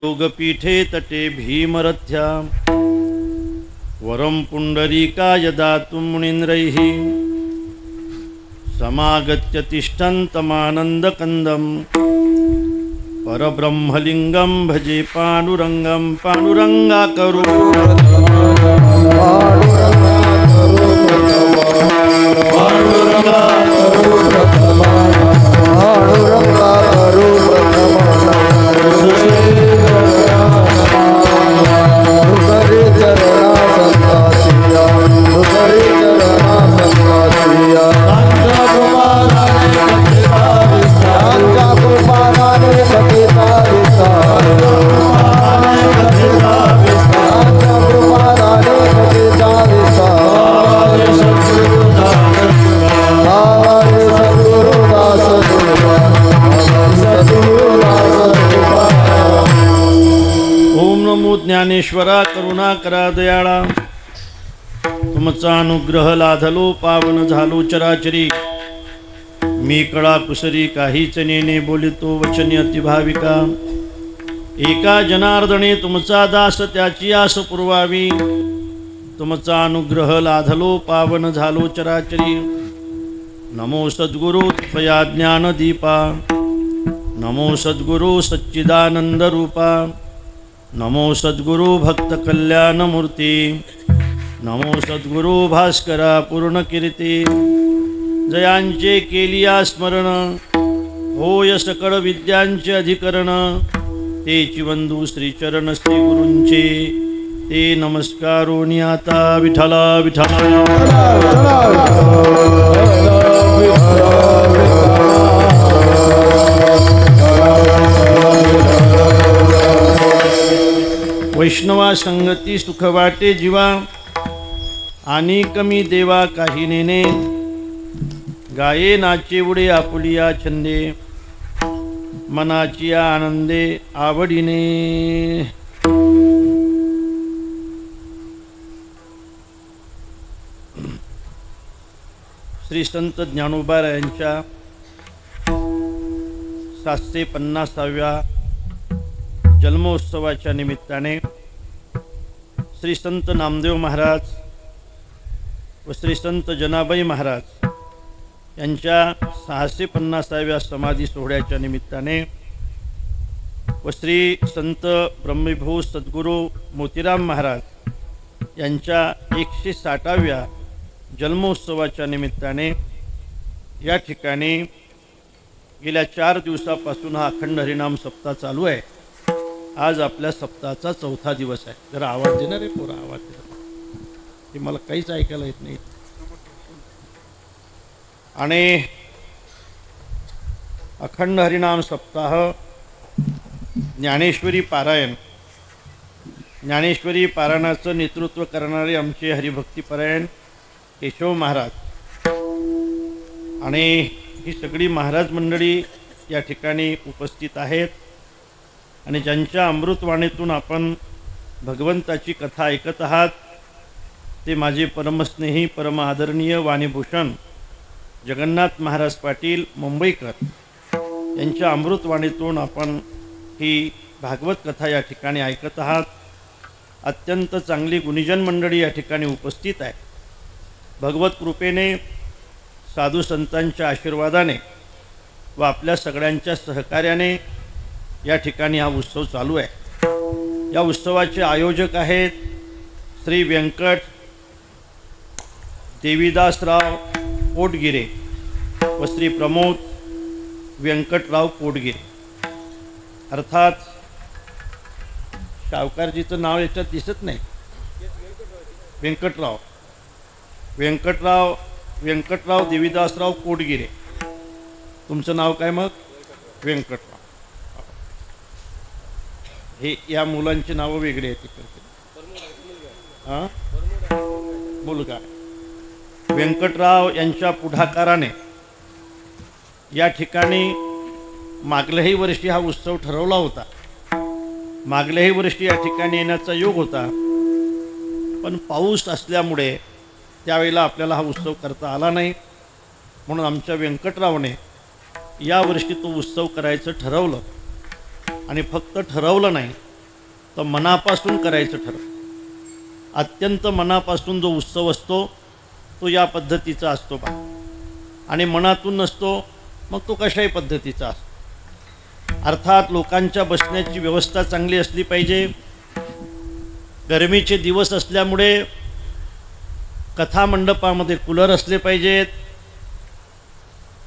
योगपीठे तटे भीमरथ्या वरं पुंडरीकाय दातुं मुनीन्द्रैः समागत्य तिष्ठन्तमानन्दकन्दं परब्रह्मलिङ्गं भजे पाण्डुरङ्गं पाण्डुरङ्गाकरो ज्ञानेश्वरा करुणा करा दयाळा तुमचा अनुग्रह लाधलो पावन झालो चराचरी मी कळा कुसरी काहीच नेने बोलितो वचने अतिभाविका एका जनार्दने तुमचा दास त्याची आस पुरवावी तुमचा अनुग्रह लाधलो पावन झालो चराचरी नमो सद्गुरु त्वया ज्ञानदीपा नमो सद्गुरु सच्चिदानंद रूपा नमो सद्गुरु भक्त कल्याण मूर्ती नमो सद्गुरु भास्करा पूर्ण कीर्ती जयांचे केलिया स्मरण होय सकळ विद्यांचे अधिकरण तेची वंदू श्रीचरण श्री गुरूंचे ते नमस्कारोनी आता विठला विठला वैष्णवा संगती सुख वाटे जीवा आणि कमी देवा काही नेने गाये नाचे उडे आपुलिया छंदे मनाची आनंदे आवडीने श्री संत ज्ञानोबा यांच्या 750व्या जन्मोत्सवाच्या निमित्ताने श्री संत नामदेव महाराज व श्री संत जनाबाई महाराज यांच्या 650व्या समाधी सोहळ्याच्या निमित्ताने व श्री संत ब्रह्मविभू सद्गुरू मोतीराम महाराज यांच्या 160व्या जन्मोत्सवाच्या निमित्ताने या ठिकाणी गेल्या 4 दिवसापासून हा अखंड हरिनाम सप्ताह चालू आहे. आज आपल्या सप्ताहाचा 4था दिवस आहे. जरा आवाज देणार आहे पोरा, आवाज देणार ते मला काहीच ऐकायला येत नाही. आणि अखंड हरिनाम सप्ताह ज्ञानेश्वरी पारायण, ज्ञानेश्वरी पारायणाचं नेतृत्व करणारे आमचे हरिभक्तीपरायण केशव महाराज आणि ही सगळी महाराज मंडळी या ठिकाणी उपस्थित आहेत आणि ज्यांच्या अमृतवाणीतून आपण भगवंताची कथा ऐकत आहात ते माझे परमस्नेही परम आदरणीय वाणीभूषण जगन्नाथ महाराज पाटील मुंबईकर यांच्या अमृतवाणीतून आपण ही भागवत कथा या ठिकाणी ऐकत आहात. अत्यंत चांगली गुणीजन मंडळी या ठिकाणी उपस्थित आहे. भगवत कृपेने साधू संतांच्या आशीर्वादाने व आपल्या सगळ्यांच्या सहकार्याने या ठिकाणी हा उत्सव चालू आहे. या उत्सवाचे आयोजक आहेत श्री व्यंकट देवीदासराव पोटगिरे व श्री प्रमोद व्यंकटराव पोटगिरे. अर्थात सावकारजीचं नाव याच्यात दिसत नाही. व्यंकटराव देवीदासराव पोटगिरे. तुमचं नाव काय मग? व्यंकटराव. हे या मुलांची नावं वेगळी आहेत तिकडचे. हां, मुलगा व्यंकटराव यांच्या पुढाकाराने या ठिकाणी मागल्याही वर्षी हा उत्सव ठरवला होता. मागल्याही वर्षी या ठिकाणी येण्याचा योग होता, पण पाऊस असल्यामुळे त्यावेळेला आपल्याला हा उत्सव करता आला नाही. म्हणून आमच्या व्यंकटरावने यावर्षी तो उत्सव करायचं ठरवलं. आणि फक्त ठरवलं नाही तर मनापासून करायचं ठरव. अत्यंत मनापासून जो उत्सव असतो तो या पद्धतीचा असतो बा, आणि मनातून नसतो मग तो कशाही पद्धतीचा असतो. अर्थात लोकांच्या बसण्याची व्यवस्था चांगली असली पाहिजे. गरमीचे दिवस असल्यामुळे कथा मंडपामध्ये कूलर असले पाहिजेत.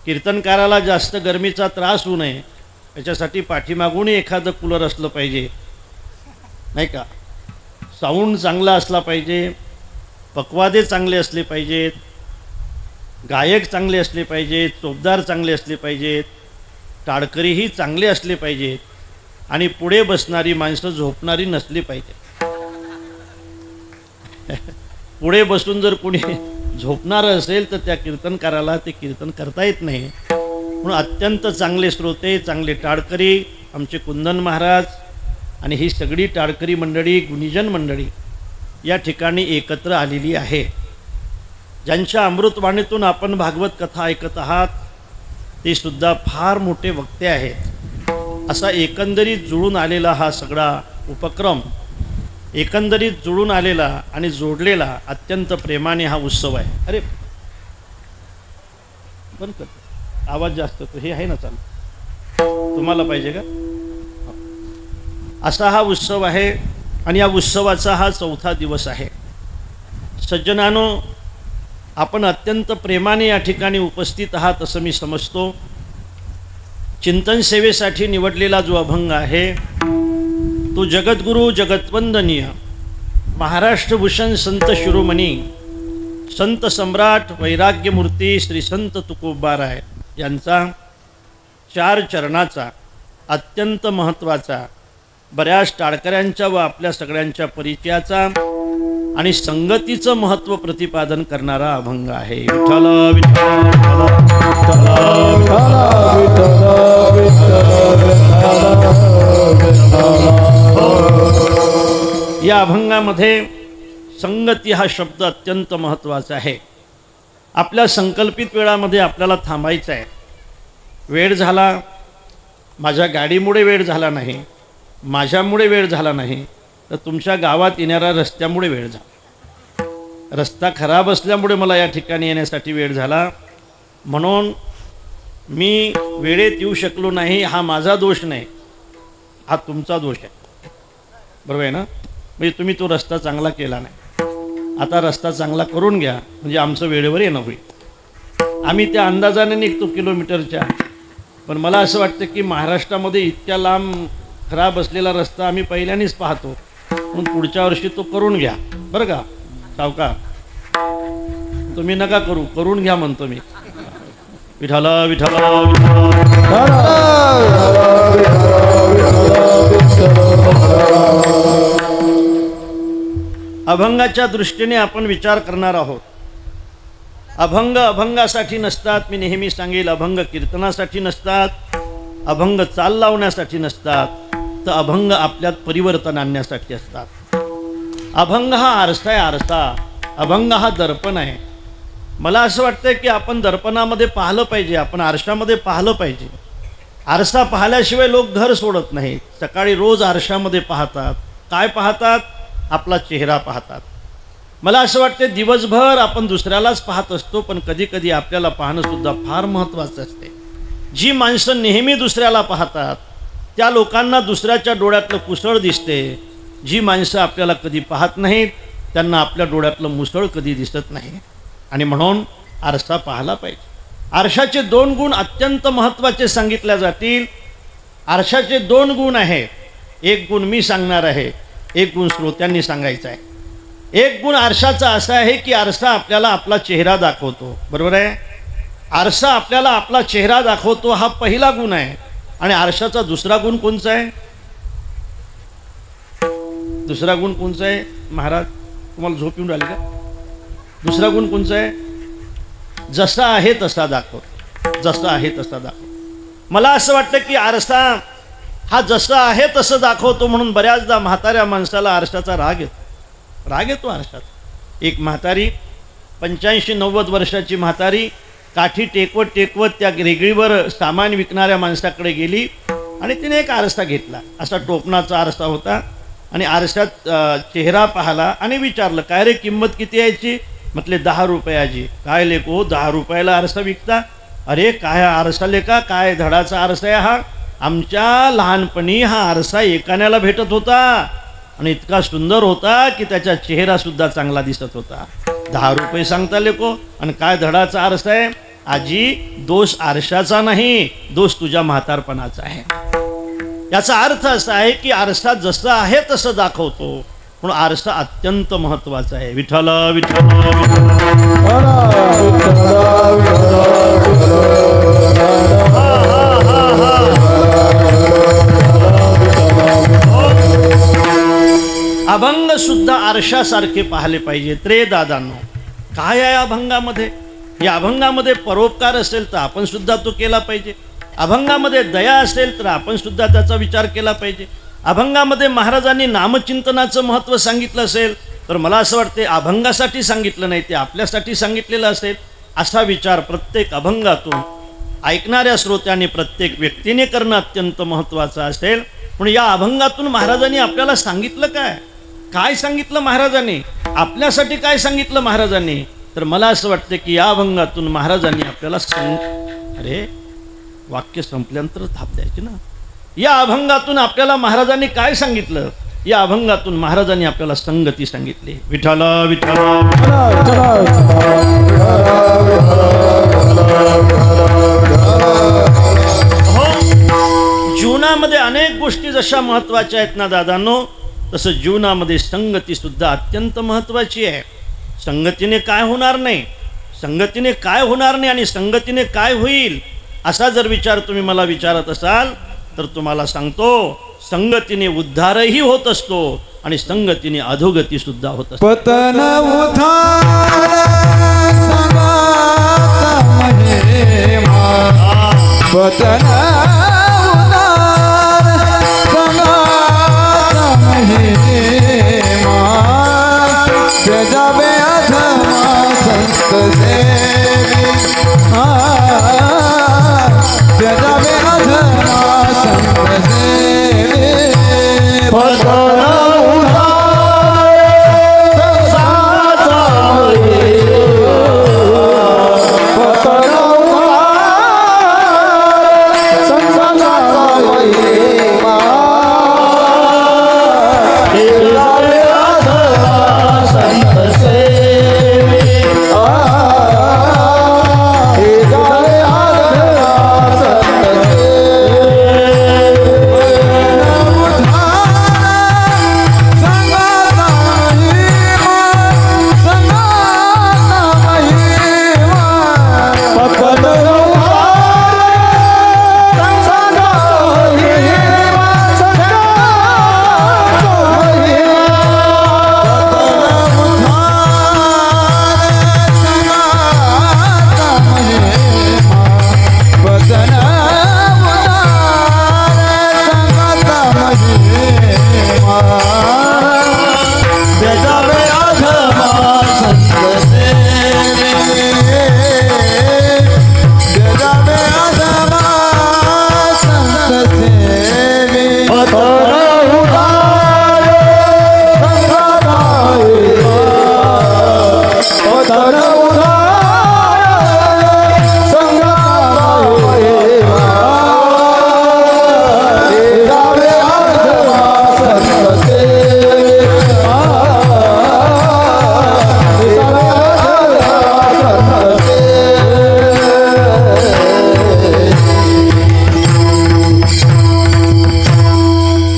कीर्तनकाराला जास्त गरमीचा त्रास होऊ नये याच्यासाठी पाठीमागूनही एखादं कूलर असलं पाहिजे, नाही का. साऊंड चांगला असला पाहिजे, पक्वादे चांगले असले पाहिजेत, गायक चांगले असले पाहिजेत, चोपदार चांगले असले पाहिजेत, टाळकरीही चांगले असले पाहिजेत, आणि पुढे बसणारी माणसं झोपणारी नसली पाहिजेत. पुढे बसून जर कोणी झोपणारं असेल तर त्या कीर्तनकाराला ते कीर्तन करता येत नाही. म्हणून अत्यंत चांगले श्रोते, चांगले टाळकरी आमचे कुंदन महाराज आणि ही सगळी टाळकरी मंडळी, गुणीजन मंडळी या ठिकाणी एकत्र आलेली आहे. ज्यांच्या अमृतवाणीतून आपण भागवत कथा ऐकत आहात ते सुद्धा फार मोठे वक्ते आहेत. असा एकंदरीत जुळून आलेला हा सगळा उपक्रम, एकंदरीत जुळून आलेला आणि जोडलेला अत्यंत प्रेमाने हा उत्सव आहे. अरे बंद कर, आवाज जास्त तो हे आहे ना चालू, तुम्हाला पाहिजे का. असा हा उत्सव आहे आणि या उत्सवाचा हा 4था दिवस आहे. सज्जनानो, आपण अत्यंत प्रेमाने या ठिकाणी उपस्थित आहात असं मी समजतो. चिंतन सेवेसाठी निवडलेला जो अभंग आहे तो जगद्गुरु जगत्वंदनीय महाराष्ट्रभूषण संत शिरोमणी संत सम्राट वैराग्यमूर्ती श्री संत तुकोबाराय यांचा 4 चरणाचा अत्यंत महत्त्वाचा, बऱ्याच टाळकऱ्यांच्या व आपल्या सगळ्यांच्या परिचयाचा आणि संगतीचं महत्त्व प्रतिपादन करणारा अभंग आहे. विठ्ठल विठ्ठल या अभंगामध्ये संगती हा शब्द अत्यंत महत्त्वाचा आहे. आपल्या संकल्पित वेळामध्ये आपल्याला थांबायचं आहे. वेळ झाला, माझ्या गाडीमुळे वेळ झाला नाही, माझ्यामुळे वेळ झाला नाही, तर तुमच्या गावात येणाऱ्या रस्त्यामुळे वेळ झाला. रस्ता खराब असल्यामुळे मला या ठिकाणी येण्यासाठी वेळ झाला, म्हणून मी वेळेत येऊ शकलो नाही. हा माझा दोष नाही, हा तुमचा दोष आहे. बरोबर आहे ना. म्हणजे तुम्ही तो रस्ता चांगला केला नाही. आता रस्ता चांगला करून घ्या म्हणजे आमचं वेळेवर येणं होईल. आम्ही त्या अंदाजाने निघतो किलोमीटरच्या, पण मला असं वाटतं की महाराष्ट्रामध्ये इतक्या लांब खराब असलेला रस्ता आम्ही पहिल्यानेच पाहतो. म्हणून पुढच्या वर्षी तो करून घ्या बरं का सावकार. तुम्ही नका करू, करून घ्या म्हणतो मी. विठ्ठल विठ्ठल अभंगाच्या दृष्टीने आपण विचार करणार आहोत. अभंग अभंगासाठी नसतात. मी नेहमी सांगेल, अभंग कीर्तनासाठी नसतात, अभंग चाल लावण्यासाठी नसतात, तर अभंग आपल्यात परिवर्तन आणण्यासाठी असतात. अभंग हा आरसा आहे, आरसा. अभंग हा दर्पण आहे. मला असं वाटतं की आपण दर्पणामध्ये पाहिलं पाहिजे, आपण आरशामध्ये पाहिलं पाहिजे. आरसा पाहिल्याशिवाय लोक घर सोडत नाहीत. सकाळी रोज आरशामध्ये पाहतात. काय पाहतात? आपला चेहरा पाहतात. मला असं वाटतं दिवसभर आपण दुसऱ्यालाच पाहत असतो, पण कधी कधी आपल्याला पाहणं सुद्धा फार महत्त्वाचं असते. जी माणसं नेहमी दुसऱ्याला पाहतात त्या लोकांना दुसऱ्याच्या डोळ्यातलं कुसळ दिसते. जी माणसं आपल्याला कधी पाहत नाहीत त्यांना आपल्या डोळ्यातलं मुसळ कधी दिसत नाही. आणि म्हणून आरसा पाहायला पाहिजे. आरशाचे 2 गुण अत्यंत महत्त्वाचे सांगितले जातील. आरशाचे 2 गुण आहेत. एक गुण मी सांगणार आहे, एक गुण श्रोत्यांनी सांगायचा आहे. एक गुण आरशाचा असा आहे की आरसा आपल्याला आपला चेहरा दाखवतो. बरोबर आहे. आरसा आपल्याला आपला चेहरा दाखवतो, हा पहिला गुण आहे. आणि आरशाचा दुसरा गुण कोणचा आहे? दुसरा गुण कोणचा आहे महाराज? तुम्हाला झोप येऊन राहिली का? दुसरा गुण कोणचा आहे? जसा आहे तसा दाखवतो. जसा आहे तसा दाखवतो. मला असं वाटतं की आरसा हा जसा आहे तसं दाखवतो, म्हणून बऱ्याचदा म्हाताऱ्या माणसाला आरशाचा राग येतो. राग येतो आरशाचा. एक म्हातारी 85-90 वर्षाची म्हातारी काठी टेकवत टेकवत त्या रेगडीवर सामान विकणाऱ्या माणसाकडे गेली आणि तिने एक आरसा घेतला. असा टोपणाचा आरसा होता आणि आरशात चेहरा पाहिला आणि विचारलं, काय रे किंमत किती यायची? म्हटले 10 रुपयाची. काय लेको 10 रुपयाला आरसा विकता? अरे काय आरसा लेका, काय धडाचा आरसा आहे हा? आमच्या लहानपणी हा आरसा एकाण्याला भेटत होता आणि इतका सुंदर होता की त्याचा चेहरासुद्धा चांगला दिसत होता. 10 रुपये सांगता लेको आणि काय धडाचा आरसा आहे? आजी, दोष आरशाचा नाही, दोष तुझ्या म्हातारपणाचा आहे. याचा अर्थ असा आहे की आरसा जसं आहे तसं दाखवतो, म्हणून आरसा अत्यंत महत्त्वाचा आहे. विठ्ठल विठ्ठल अभंग सुद्धा आरशासारखे पाहिले पाहिजेत रे दादांनो. काय आहे अभंगामध्ये? या अभंगामध्ये परोपकार असेल तर आपण सुद्धा तो केला पाहिजे. अभंगामध्ये दया असेल तर आपण सुद्धा त्याचा विचार केला पाहिजे. अभंगामध्ये महाराजांनी नामचिंतनाचं महत्त्व सांगितलं असेल तर मला असं वाटते अभंगासाठी सांगितलं नाही, ते आपल्यासाठी सांगितलेलं असेल. असा विचार प्रत्येक अभंगातून ऐकणाऱ्या श्रोत्यांनी प्रत्येक व्यक्तीने करणं अत्यंत महत्त्वाचं असेल. म्हणून या अभंगातून महाराजांनी आपल्याला सांगितलं काय? काय सांगितलं महाराजांनी? आपल्यासाठी काय सांगितलं महाराजांनी? तर मला असं वाटतं की या अभंगातून महाराजांनी आपल्याला अरे वाक्य संपल्यानंतर थाप द्यायची ना. या अभंगातून आपल्याला महाराजांनी काय सांगितलं? या अभंगातून महाराजांनी आपल्याला संगती सांगितली. विठ्ठल विठ्ठल हो, जीवनामध्ये अनेक गोष्टी जशा महत्त्वाच्या आहेत ना दादांनो, तसं जीवनामध्ये संगती सुद्धा अत्यंत महत्त्वाची आहे. संगतीने काय होणार नाही, संगतीने काय होणार नाही आणि संगतीने काय होईल असा जर विचार तुम्ही मला विचारत असाल तर तुम्हाला सांगतो, संगतीने उद्धारही होत असतो आणि संगतीने अधोगती सुद्धा होत असते. पतन उद्धार संगात महिमा, पतन उद्धार संगात महिमा, त्याजावे अधमा संत सेवी, त्याजावे अधमा संत सेवी. पतन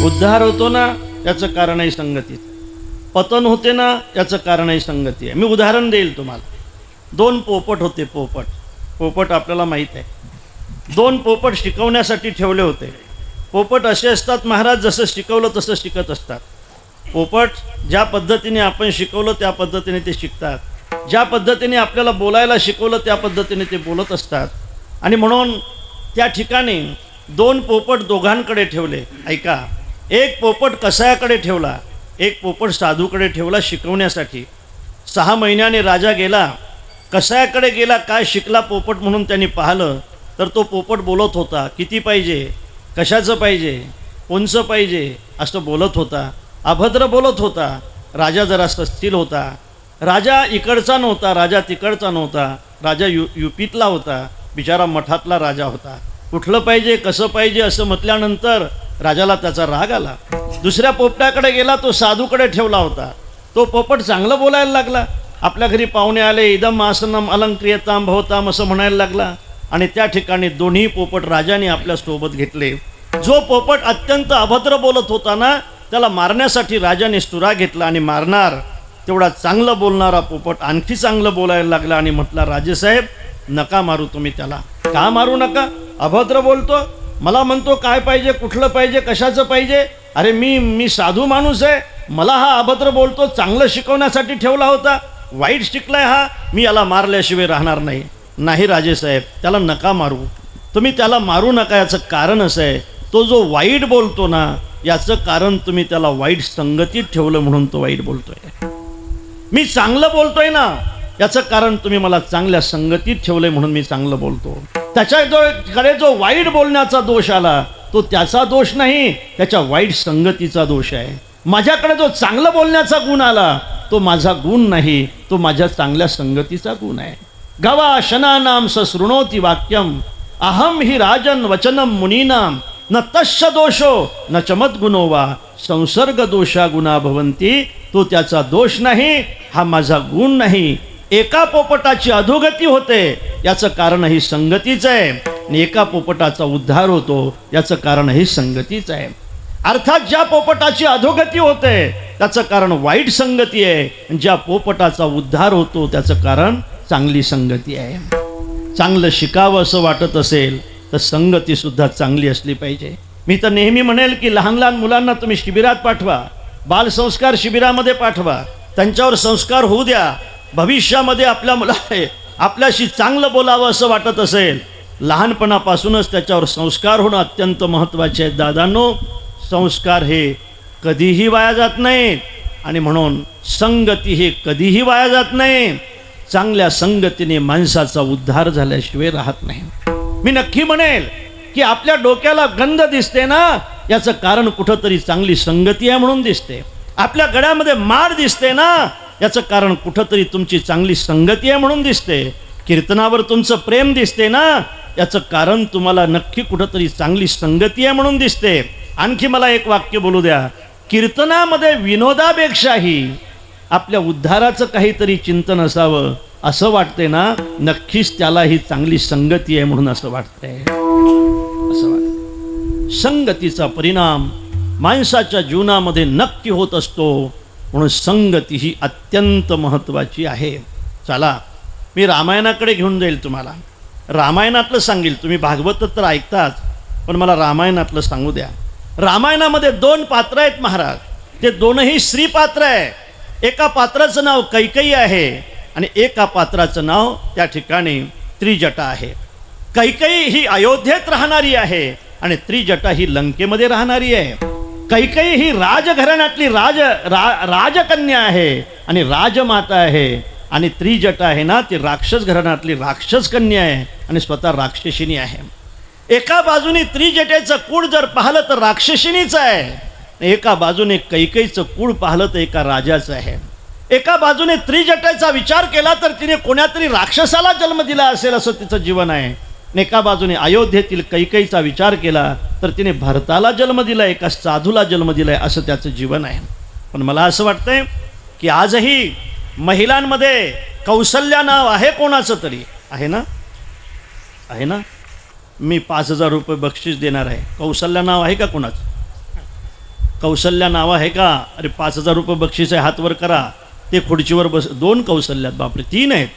उद्धार होतो ना याचं कारण आहे संगतीच. पतन होते ना याचं कारण आहे संगती आहे. मी उदाहरण देईल तुम्हाला. 2 पोपट होते. पोपट आपल्याला माहीत आहे. 2 पोपट शिकवण्यासाठी ठेवले होते. पोपट असे असतात महाराज, जसं शिकवलं तसं शिकत असतात. पोपट ज्या पद्धतीने आपण शिकवलं त्या पद्धतीने ते शिकतात. ज्या पद्धतीने आपल्याला बोलायला शिकवलं त्या पद्धतीने ते बोलत असतात. आणि म्हणून त्या ठिकाणी 2 पोपट दोघांकडे ठेवले. ऐका, एक पोपट कसायाकडे ठेवला, एक पोपट साधूकडे ठेवला शिकवण्यासाठी. 6 महिन्याने राजा गेला, कसायाकडे गेला, काय शिकला पोपट म्हणून त्यांनी पाहिलं तर तो पोपट बोलत होता. किती पाहिजे, कशाचं पाहिजे, कोणचं पाहिजे असं बोलत होता. अभद्र बोलत होता. राजा जरा स्थिर होता. राजा इकडचा नव्हता, राजा तिकडचा नव्हता, राजा युपीतला होता, बिचारा मठातला राजा होता. कुठलं पाहिजे कसं पाहिजे असं म्हटल्यानंतर राजाला त्याचा राग आला. दुसऱ्या पोपटाकडे गेला, तो साधूकडे ठेवला होता. तो पोपट चांगलं बोलायला लागला. आपल्या घरी पाहुणे आले, इदम आसनम अलंक्रियताम भवताम असं म्हणायला लागला. आणि त्या ठिकाणी दोन्ही पोपट राजाने आपल्या सोबत घेतले. जो पोपट अत्यंत अभद्र बोलत होता ना, त्याला मारण्यासाठी राजाने स्तुरा घेतला आणि मारणार तेवढा चांगलं बोलणारा पोपट आणखी चांगलं बोलायला लागला आणि म्हटला, राजेसाहेब नका मारू तुम्ही त्याला. का मारू नका? अभद्र बोलतो, मला म्हणतो काय पाहिजे, कुठलं पाहिजे, कशाचं पाहिजे. अरे मी साधू माणूस आहे, मला हा अभद्र बोलतो. चांगलं शिकवण्यासाठी ठेवला होता, वाईट शिकलाय हा, मी याला मारल्याशिवाय राहणार नाही. नाही राजेसाहेब, त्याला नका मारू, तुम्ही त्याला मारू नका. याचं कारण असं आहे, तो जो वाईट बोलतो ना, याचं कारण तुम्ही त्याला वाईट संगतीत ठेवलं म्हणून तो वाईट बोलतोय. मी चांगलं बोलतोय ना, याचं कारण तुम्ही मला चांगल्या संगतीत ठेवलंय म्हणून मी चांगलं बोलतो. त्याच्याकडे जो वाईट बोलण्याचा दोष आला, तो त्याचा दोष नाही, त्याच्या वाईट संगतीचा दोष आहे. माझ्याकडे जो चांगलं बोलण्याचा गुण आला, तो माझा गुण नाही, तो माझ्या चांगल्या संगतीचा गुण आहे. गवा शनानाम सशृणोति वाक्यम अहम हि राजन वचनम मुनीनाम न तस्य दोषो न चमत्गुणो वा संसर्ग दोषा गुणा भवंती. तो त्याचा दोष नाही, हा माझा गुण नाही. एका पोपटाची अधोगती होते, याचं कारण ही संगतीच आहे. आणि एका पोपटाचा उद्धार होतो, याचं कारण ही संगतीच आहे. अर्थात ज्या पोपटाची अधोगती होते त्याचं कारण वाईट संगती आहे. ज्या पोपटाचा उद्धार होतो त्याचं कारण चांगली संगती आहे. चांगलं शिकावं असं वाटत असेल तर संगती सुद्धा चांगली असली पाहिजे. मी तर नेहमी म्हणेल की लहान लहान मुलांना तुम्ही शिबिरात पाठवा, बालसंस्कार शिबिरामध्ये पाठवा, त्यांच्यावर संस्कार होऊ द्या. भविष्यामध्ये आपल्या आपल्याशी चांगलं बोलावं असं वाटत असेल, लहानपणापासूनच त्याच्यावर संस्कार होणं अत्यंत महत्त्वाचे आहे. दादांनो, संस्कार हे कधीही वाया जात नाहीत आणि म्हणून संगती हे कधीही वाया जात नाही. चांगल्या संगतीने माणसाचा उद्धार झाल्याशिवाय राहत नाही. मी नक्की म्हणेल की आपल्या डोक्याला गंध दिसते ना, याचं कारण कुठंतरी चांगली संगती आहे म्हणून दिसते. आपल्या गळ्यामध्ये माळ दिसते ना, याचं कारण कुठंतरी तुमची चांगली संगती आहे म्हणून दिसते. कीर्तनावर तुमचं प्रेम दिसते ना, याचं कारण तुम्हाला नक्की कुठंतरी चांगली संगती आहे म्हणून दिसते. आणखी मला एक वाक्य बोलू द्या. कीर्तनामध्ये विनोदापेक्षाही आपल्या उद्धाराचं काहीतरी चिंतन असावं असं वाटते ना, नक्कीच त्याला ही चांगली संगती आहे म्हणून असं वाटतंय. असं वाटतं. संगतीचा परिणाम माणसाच्या जीवनामध्ये नक्की होत असतो, म्हणून संगती ही अत्यंत महत्त्वाची आहे. चला, मी रामायणाकडे घेऊन जाईल तुम्हाला. रामायणातलं सांगेल. तुम्ही भागवत तर ऐकताच, पण मला रामायणातलं सांगू द्या. रामायणामध्ये 2 पात्र आहेत महाराज. ते दोनही स्त्री पात्र आहे. एका पात्राचं नाव कैकेयी आहे आणि एका पात्राचं नाव त्या ठिकाणी त्रिजटा आहे. कैकेयी ही अयोध्येत राहणारी आहे आणि त्रिजटा ही लंकेमध्ये राहणारी आहे. कैकेयी ही राजघराण्यातली राजकन्या आहे आणि राजमाता आहे, आणि त्रिजटा आहे ना, ती राक्षस घराण्यातली राक्षस कन्या आहे आणि स्वतः राक्षसिनी आहे. एका बाजूने त्रिजटेचं कूळ जर पाहिलं तर राक्षसिनीच आहे, एका बाजूने कैकेयीचं कूळ पाहिलं तर एका राजाचं आहे. एका बाजूने त्रिजटेचा विचार केला तर तिने कोण्यातरी राक्षसाला जन्म दिला असेल असं तिचं जीवन आहे. एका बाजूने अयोध्येतील कैकेयीचा विचार केला तर तिने भरताला जन्म दिलाय, एका साधूला जन्म दिलाय असं त्याचं जीवन आहे. पण मला असं वाटतंय की आजही महिलांमध्ये कौशल्या नाव आहे कोणाचं तरी, आहे ना? आहे ना? मी 5,000 रुपये बक्षीस देणार आहे. कौशल्या नाव आहे का कोणाचं? कौशल्या नाव आहे का? अरे 5,000 रुपये बक्षीस आहे, हात वर करा. ते खुर्चीवर बस. 2 कौशल्यात, बापरे 3 आहेत.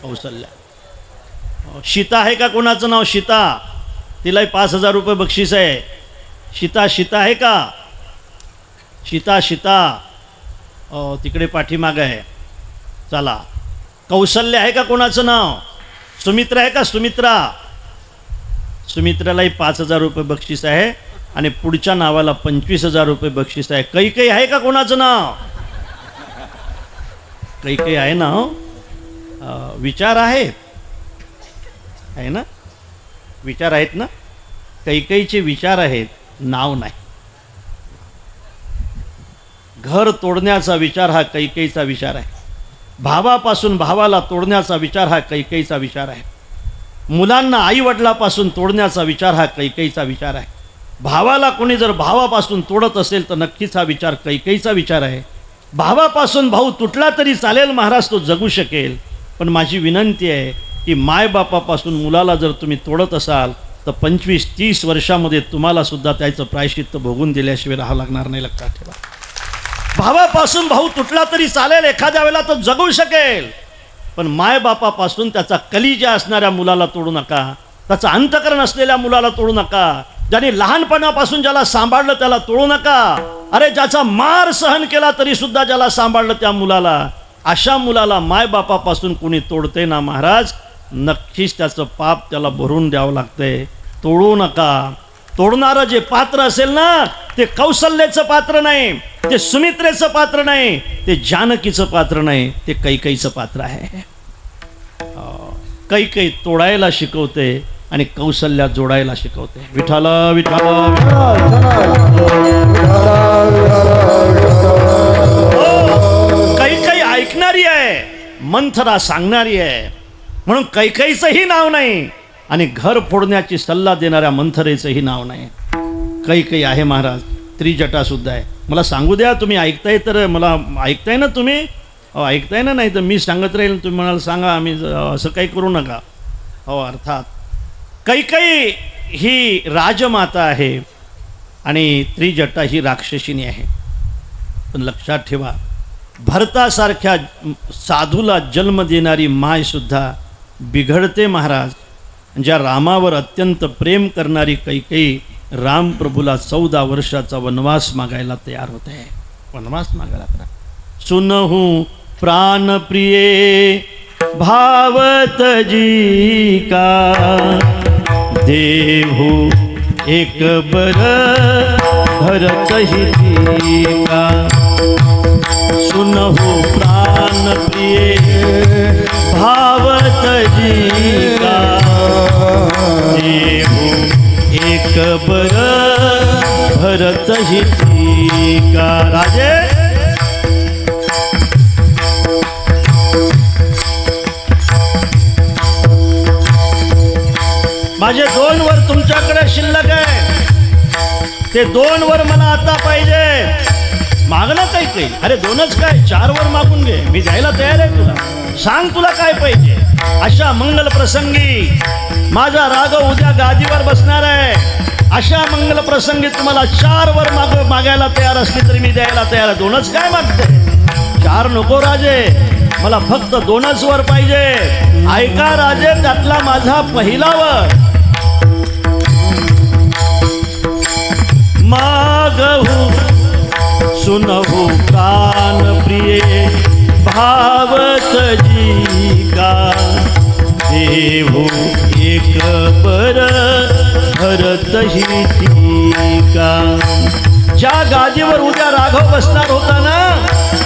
कौशल्या. सीता आहे का कोणाचं नाव? सीता. तिलाही 5,000 रुपये बक्षीस आहे. सीता आहे का? सीता तिकडे पाठीमाग आहे. चला, कौशल्य आहे का कोणाचं नाव? सुमित्रा आहे का? सुमित्रालाही 5,000 रुपये बक्षीस आहे आणि पुढच्या नावाला 25,000 रुपये बक्षीस आहे. कैकेयी आहे का कोणाचं नाव? कैकेयी आहे ना? विचार आहेत, आहे ना? विचार आहेत ना? कैकेयीचे विचार आहेत, नाव नाही. घर तोडण्याचा विचार हा कैकेयीचा विचार आहे. भावापासून भावाला तोडण्याचा विचार हा कैकेयीचा विचार आहे. मुलांना आईवडिलापासून तोडण्याचा विचार हा कैकेयीचा विचार आहे. भावाला कोणी जर भावापासून तोडत असेल तर नक्कीच हा विचार कैकेयीचा विचार आहे. भावापासून भाऊ तुटला तरी चालेल महाराज, तो जगू शकेल. पण माझी विनंती आहे की मायबापापासून मुलाला जर तुम्ही तोडत असाल तर 25-30 वर्षामध्ये तुम्हाला सुद्धा त्याचं प्रायश्चित्त भोगून दिल्याशिवाय राहावं लागणार नाही, लक्षात ठेवा. भावापासून भाऊ तुटला तरी चालेल, एखाद्या वेळेला तो जगू शकेल. पण मायबापापासून त्याचा कलिजा असणाऱ्या मुलाला तोडू नका, त्याचं अंतकरण असलेल्या मुलाला तोडू नका, ज्याने लहानपणापासून ज्याला सांभाळलं त्याला तोडू नका. अरे ज्याचा मार सहन केला तरी सुद्धा ज्याला सांभाळलं त्या मुलाला, अशा मुलाला मायबापापासून कोणी तोडते ना महाराज, नक्कीच त्याचं पाप त्याला भरून द्यावं लागतंय. तोडू नका. तोडणारं जे पात्र असेल ना ते कौशल्याचं पात्र नाही, ते सुमित्रेचं पात्र नाही, ते जानकीचं पात्र नाही, ते कैकेयीचं पात्र आहे. कैकेयी तोडायला शिकवते आणि कौशल्या जोडायला शिकवते. विठ्ठल विठ्ठल कैकेयी ऐकणारी आहे, मंथरा सांगणारी आहे. म्हणून कैकेयीचंही नाव नाही आणि घर फोडण्याची सल्ला देणाऱ्या मंथरेचंही नाव नाही. कैकेयी आहे महाराज, त्रिजटा सुद्धा आहे. मला सांगू द्या, तुम्ही ऐकताय तर मला ऐकताय ना तुम्ही? ऐकताय ना? नाही तर मी सांगत राहील, तुम्ही म्हणाल सांगा, आम्ही असं काही करू नका. हो, अर्थात कैकेयी ही राजमाता आहे आणि त्रिजटा ही राक्षसिनी आहे. पण लक्षात ठेवा, भरतासारख्या साधूला जन्म देणारी मायसुद्धा बिघडते महाराज. ज्या रामावर अत्यंत प्रेम करणारी कैकेयी रामप्रभूला 14 वर्षाचा वनवास मागायला तयार होते. वनवास मागायला करा. सुनहू प्राण प्रिये भावत जी का, देहू एक बर भरत ही का. सुनहू प्राण प्रिये भावत जी का, देहू एक बर भरत ही का. राजे माझे 2 वर तुमच्याकडे शिल्लक आहे, ते 2 वर मला आता पाहिजे. मागणं काही अरे 2च काय, 4 वर मागून घे, मी द्यायला तयार आहे तुला. सांग तुला काय पाहिजे. अशा मंगल प्रसंगी माझा राघव उद्या गादीवर बसणार आहे. अशा मंगल प्रसंगी तुम्हाला 4 वर मागायला तयार असली तरी मी द्यायला तयार आहे. 2च काय मागते, 4 नको राजे, मला फक्त 2च वर पाहिजे. ऐका राजे, त्यातला माझा पहिला वर. मागहू सुनहू प्राण प्रिये भावत जी का, देहू एक बर भरत ही का. ज्या गादीवर उद्या राघव बसणार होता ना,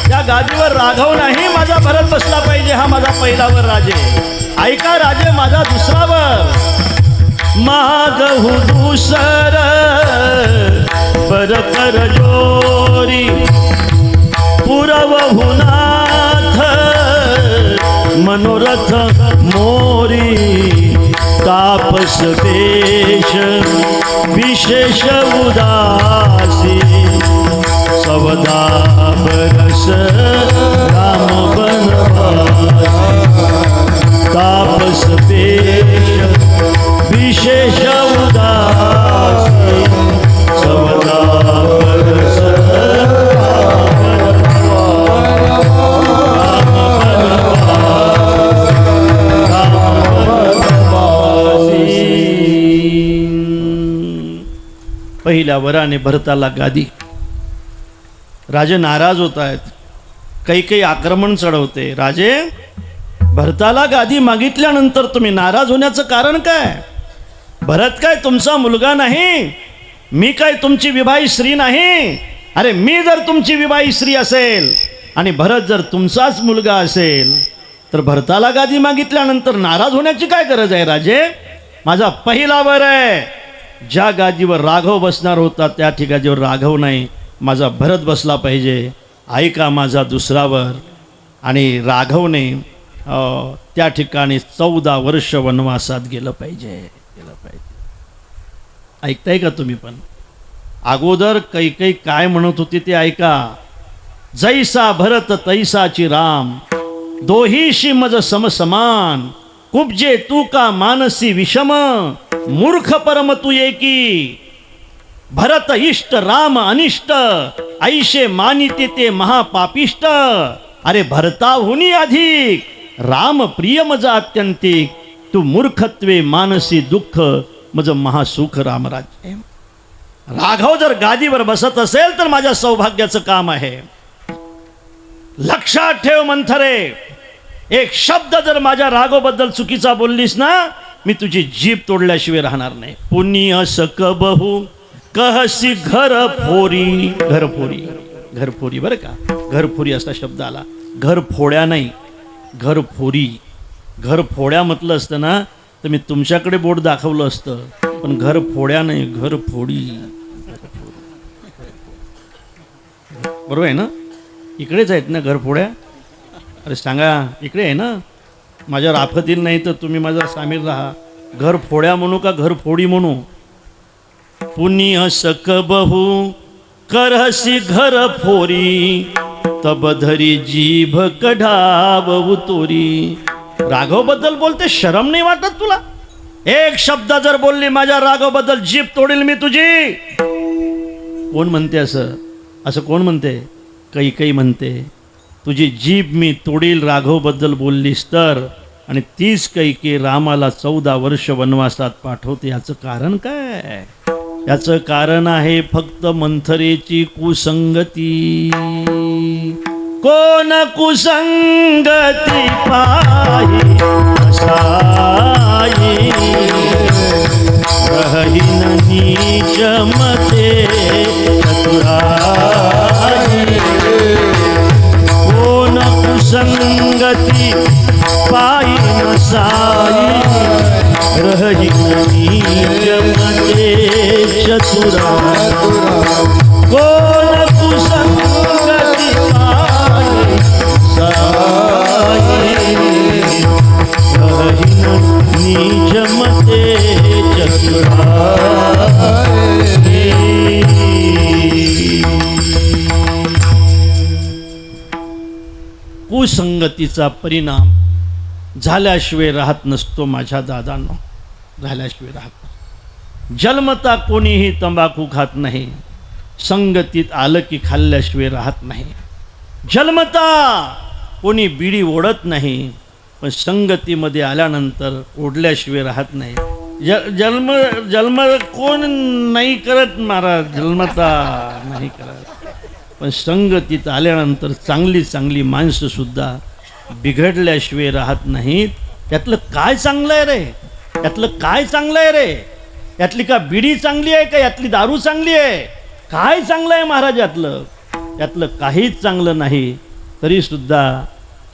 त्या गादीवर राघव नाही, माझा भरत बसला पाहिजे. हा माझा पहिला वर राजे. ऐका राजे, माझा दुसरा वर. मागहू दुसर बर कर जोरी, पुरवहु नाथ मनोरथ मोरी. तापस देश विशेष उदासी, सवदा बरस राम बनवासी. तापस देश विशेष उदासी, सवदा बरस पहिल्या वराने भरताला गादी. राजे नाराज होत आहेत. कैकेयी आक्रमण चढवते. राजे, भरताला गादी मागितल्यानंतर तुम्ही नाराज होण्याचं कारण काय? भरत काय तुमचा मुलगा नाही? मी काय तुमची विवाही स्त्री नाही? अरे मी जर तुमची विवाही स्त्री असेल आणि भरत जर तुमचाच मुलगा असेल तर भरताला गादी मागितल्यानंतर नाराज होण्याची काय गरज आहे राजे? माझा पहिला वर आहे. ज्या गादीवर राघव बसणार होता त्या ठिकाणीवर राघव नाही, माझा भरत बसला पाहिजे. ऐका माझा दुसरावर. आणि राघवने त्या ठिकाणी 14 वर्ष वनवासात गेलं पाहिजे. ऐकताय का तुम्ही पण? अगोदर कैकई काय म्हणत होती ते ऐका. जैसा भरत तैसाची राम, दोहीशी मज समसमान. कुब्जे तू का मानसी विषम, मूर्ख परम तू एकी. भरत इष्ट राम अनिष्ट, ऐशे मानिते ते महापापिष्ट. अरे भरताहुनी अधिक, राम प्रिय मज अत्यंतिक. तू मूर्खत्वे मानसी दुःख, मज महासुख रामराज्य. राघव जर गादीवर बसत असेल तर माझ्या सौभाग्याचं काम आहे. लक्षात ठेव मंथरे, एक शब्द जर माझ्या राघवबद्दल चुकीचा बोललीस ना, मी तुझी जीभ तोडल्याशिवाय राहणार नाही. पुण्य सक बहु कहसी घर फोरी. घरफोरी बरं का, घरफोरी असा शब्द आला. घर फोड्या नाही, घरफोरी. घर फोड्या म्हटलं असतं ना तर मी तुमच्याकडे बोट दाखवलं असतं, पण घर फोड्या नाही, घर फोडी. बरोबर आहे ना? इकडेच आहेत ना घर फोड्या? अरे सांगा, इकडे आहे ना? माझ्यावर आफत येईल नाही तर तुम्ही माझा सामील राहा. घर फोड्या म्हणू का घर फोडी म्हणू? पुण्य सक बहु करहसी घर फोरी, तब धरी जीभ कढावू तोरी. राघव बद्दल बोलते, शरम नाही वाटत तुला? एक शब्द जर बोलली माझ्या राघव बद्दल, जीभ तोडील मी तुझी. कोण म्हणते असं? असं कोण म्हणते? कैकई म्हणते तुझी जीभ मी तोडील राघव बद्दल बोललीस तर. आणि तीच कैकी रामाला 14 वर्ष वनवासात पाठवते. याचं कारण काय? याचं कारण आहे फक्त मंथरेची कुसंगती. कोण कुसंगती पाही असाई, रहीन नीच मते चतुराई. कोण कुसंगती पाही असाई, रहीन नीच मते चतुराई. कोण कुसंगती पाही असाई, रहीन नीच मते चतुराई. कुसंगतीचा परिणाम झाल्याशिवाय राहत नसतो माझ्या दादांनो, झाल्याशिवाय राहत नसतो. जन्मता कोणीही तंबाखू खात नाही, संगतीत आलं की खाल्ल्याशिवाय राहत नाही. जन्मता कोणी बिडी ओढत नाही, पण संगतीमध्ये आल्यानंतर ओढल्याशिवाय राहत नाही. जन्म कोण नाही करत महाराज, जन्मता नाही करत, पण संगतीत आल्यानंतर चांगली चांगली माणसंसुद्धा बिघडल्याशिवाय राहत नाहीत. यातलं काय चांगलं आहे रे? यातलं काय चांगलं आहे रे? यातली का बिडी चांगली आहे का यातली दारू चांगली आहे? काय चांगलं आहे महाराज यातलं? यातलं काहीच चांगलं नाही. तरीसुद्धा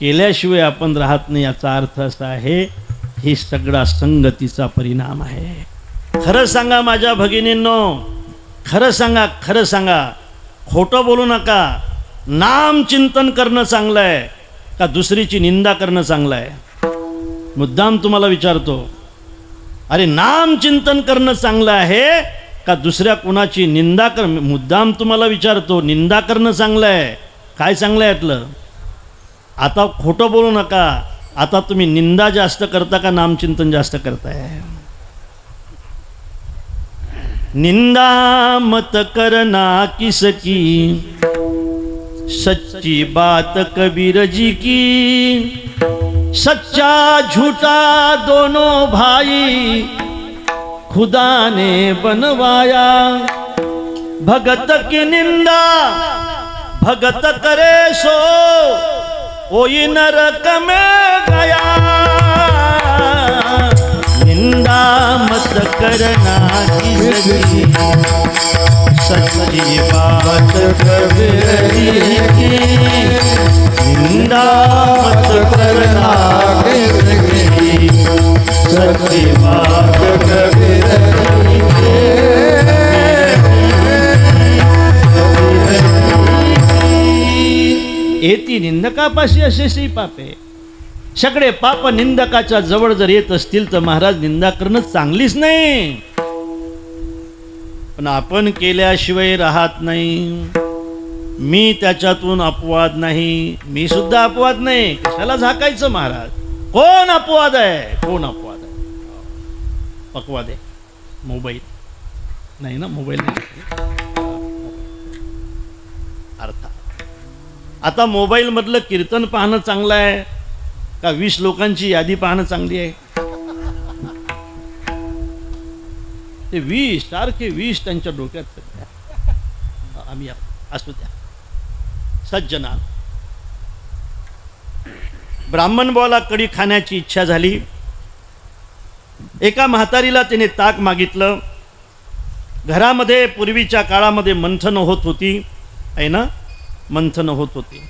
केल्याशिवाय आपण राहत नाही. याचा अर्थ असा आहे, ही सगळा संगतीचा परिणाम आहे. खरं सांगा माझ्या भगिनींनो, खरं सांगा, खरं सांगा, खोटं बोलू नका. नाम चिंतन करणं चांगलं आहे का दुसरीची निंदा करणं चांगलं आहे? मुद्दाम तुम्हाला विचारतो, अरे नाम चिंतन करणं चांगलं आहे का दुसऱ्या कुणाची निंदा कर? मुद्दाम तुम्हाला विचारतो, निंदा करणं चांगलं आहे? काय चांगलं आहे यातलं? आता खोटं बोलू नका. आता तुम्ही निंदा जास्त करता का नामचिंतन जास्त करताय? निंदा मत करना किसकी, सच्ची बात कबीर जी की. सच्चा झूठा दोनों भाई, खुदा ने बनवाया. भगत की निंदा भगत करे सो, ओई नरक में गया. निंदा मत करना किसकी, सच्ची बात कबीर की. निंदा मत करना किसकी, सच्ची बात कबीर की. येती निंदकापाशी असेशी पापे. सगळे पाप निंदकाच्या जवळ जर येत असतील तर महाराज निंदा करणं चांगलीच नाही. पण आपण केल्याशिवाय राहत नाही. मी त्याच्यातून अपवाद नाही, मी सुद्धा अपवाद नाही. कशाला झाकायचं महाराज? कोण अपवाद आहे? कोण अपवाद आहे? अपवाद आहे मोबाईल नाही ना, मोबाईल नाही अर्थात. आता मोबाईल मधलं कीर्तन पाहणं चांगलं आहे का 20 लोकांची यादी पाहणं चांगली आहे? ते 20 सारखे 20 त्यांच्या डोक्यात सध्या. आम्ही असू द्या. सज्जना, ब्राह्मण बुवाला कढी खाण्याची इच्छा झाली. एका म्हातारीला त्याने ताक मागितलं. घरामध्ये पूर्वीच्या काळामध्ये मंथन होत होती आहे ना, मंथन होत होती.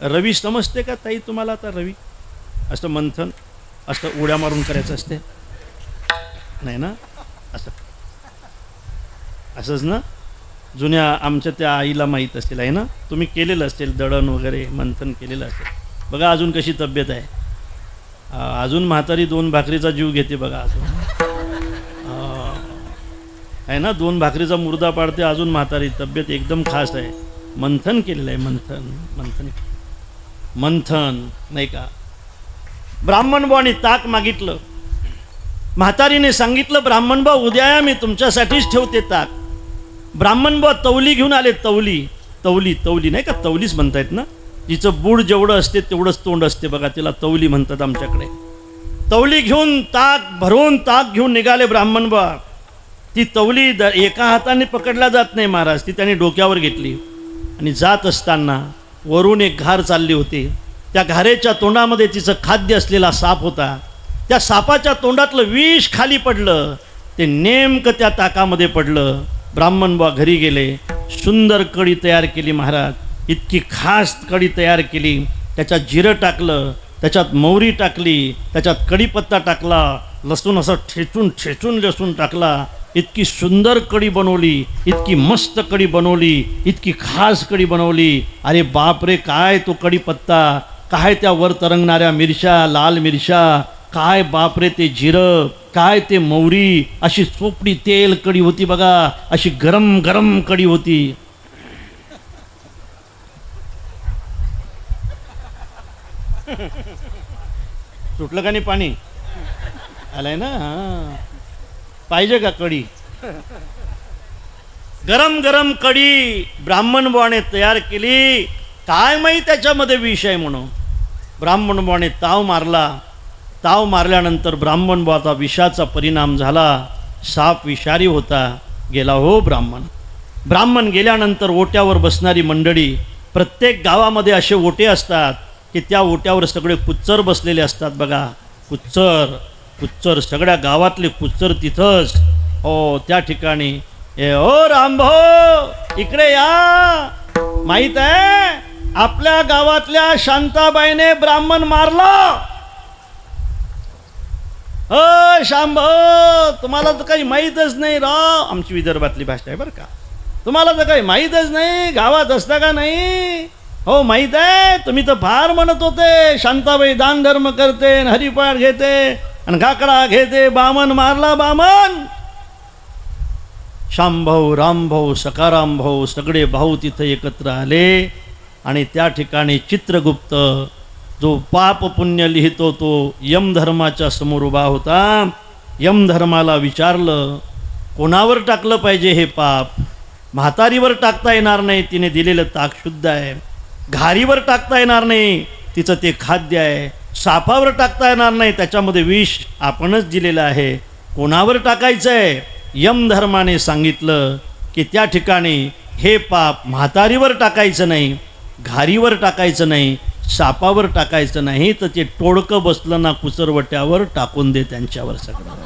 रवी समजते का ताई तुम्हाला? आता रवी असं मंथन असं उड्या मारून करायचं असते नाही ना? असंच ना, जुन्या आमच्या त्या आईला माहीत असेल आहे ना, तुम्ही केलेलं असेल दळण वगैरे मंथन केलेलं असेल. बघा अजून कशी तब्येत आहे. अजून म्हातारी 2 भाकरीचा जीव घेते बघा अजून आहे ना, 2 भाकरीचा मुर्दा पाडते अजून म्हातारी. तब्येत एकदम खास आहे. मंथन केलेलं आहे. मंथन मंथन मंथन नाही का. ब्राह्मण बुवाने ताक मागितलं. म्हातारीने सांगितलं ब्राह्मण बुवा उद्या मी तुमच्यासाठीच ठेवते ताक. ब्राह्मण बुवा तवली घेऊन आले. तवली तवली तवली नाही का, तवलीच म्हणतायत ना, जिचं बूड जेवढं असते तेवढंच तोंड असते बघा, तिला तवली म्हणतात आमच्याकडे. तवली घेऊन ताक भरून ताक घेऊन निघाले ब्राह्मण बुवा. ती तवली एका हाताने पकडला जात नाही महाराज, ती त्यांनी डोक्यावर घेतली आणि जात असताना वरून एक घार चालली होती. त्या घारेच्या तोंडामध्ये तिचं खाद्य असलेला साप होता. त्या सापाच्या तोंडातलं विष खाली पडलं. ते नेमकं त्या ताकामध्ये पडलं. ब्राह्मण बुवा घरी गेले. सुंदर कढी तयार केली महाराज. इतकी खास कढी तयार केली. त्याच्यात जिरं टाकलं, त्याच्यात मोहरी टाकली, त्याच्यात कढीपत्ता टाकला, लसूण असं ठेचून ठेचून लसूण टाकला. इतकी सुंदर कढी बनवली, इतकी मस्त कढी बनवली, इतकी खास कढी बनवली. अरे बापरे, काय तो कढीपत्ता, काय त्या वर तरंगणाऱ्या मिरच्या, लाल मिरच्या, काय बापरे ते जिरं, काय ते मोहरी. अशी चोपडी तेल कढी होती बघा, अशी गरम गरम कढी होती. सुटलं का नाही पाणी? आलंय ना? पाहिजे का कढी? गरम गरम कढी ब्राह्मण बुवाने तयार केली. काय माहिती त्याच्यामध्ये विष आहे म्हणून. ब्राह्मण बुवाने ताव मारला. ताव मारल्यानंतर ब्राह्मण बुवाचा विषाचा परिणाम झाला. साप विषारी होता. गेला हो ब्राह्मण. ब्राह्मण गेल्यानंतर ओट्यावर बसणारी मंडळी, प्रत्येक गावामध्ये असे ओटे असतात की त्या ओट्यावर सगळे कुच्चर बसलेले असतात बघा. कुच्चर कुच्चर सगळ्या गावातले कुच्चर तिथंच. ओ त्या ठिकाणी ओ रामभाऊ इकडे या. माहित आहे आपल्या गावातल्या शांताबाईने ब्राह्मण मारला. हो शांभाऊ, तुम्हाला तर काही माहीतच नाही राव. आमची विदर्भातली भाषा आहे बरं का. तुम्हाला तर काही माहीतच नाही, गावात असता का नाही? हो माहीत आहे. तुम्ही तर फार म्हणत होते शांताबाई दान धर्म करते, हरिपाठ घेते आणि काकडा घेते. बामण मारला बामण. शामभाऊ, रामभाऊ, सकाराम भाऊ सगळे भाऊ तिथं एकत्र आले आणि त्या ठिकाणी चित्रगुप्त जो पाप पुण्य लिहितो तो यमधर्माच्या समोर उभा होता. यमधर्माला विचारलं कोणावर टाकलं पाहिजे हे पाप? म्हातारीवर टाकता येणार नाही, तिने दिलेलं ताक शुद्ध आहे. घारीवर टाकता येणार नाही, तिचं ते खाद्य आहे. सापावर टाकता येणार नाही, त्याच्यामध्ये विष आपणच दिलेलं आहे. कोणावर टाकायचं आहे? यमधर्माने सांगितलं की त्या ठिकाणी हे पाप म्हातारीवर टाकायचं नाही, घारीवर टाकायचं नाही, सापावर टाकायचं नाही, तर ते टोळकं बसलं ना कुचरवट्यावर टाकून दे त्यांच्यावर सगळं.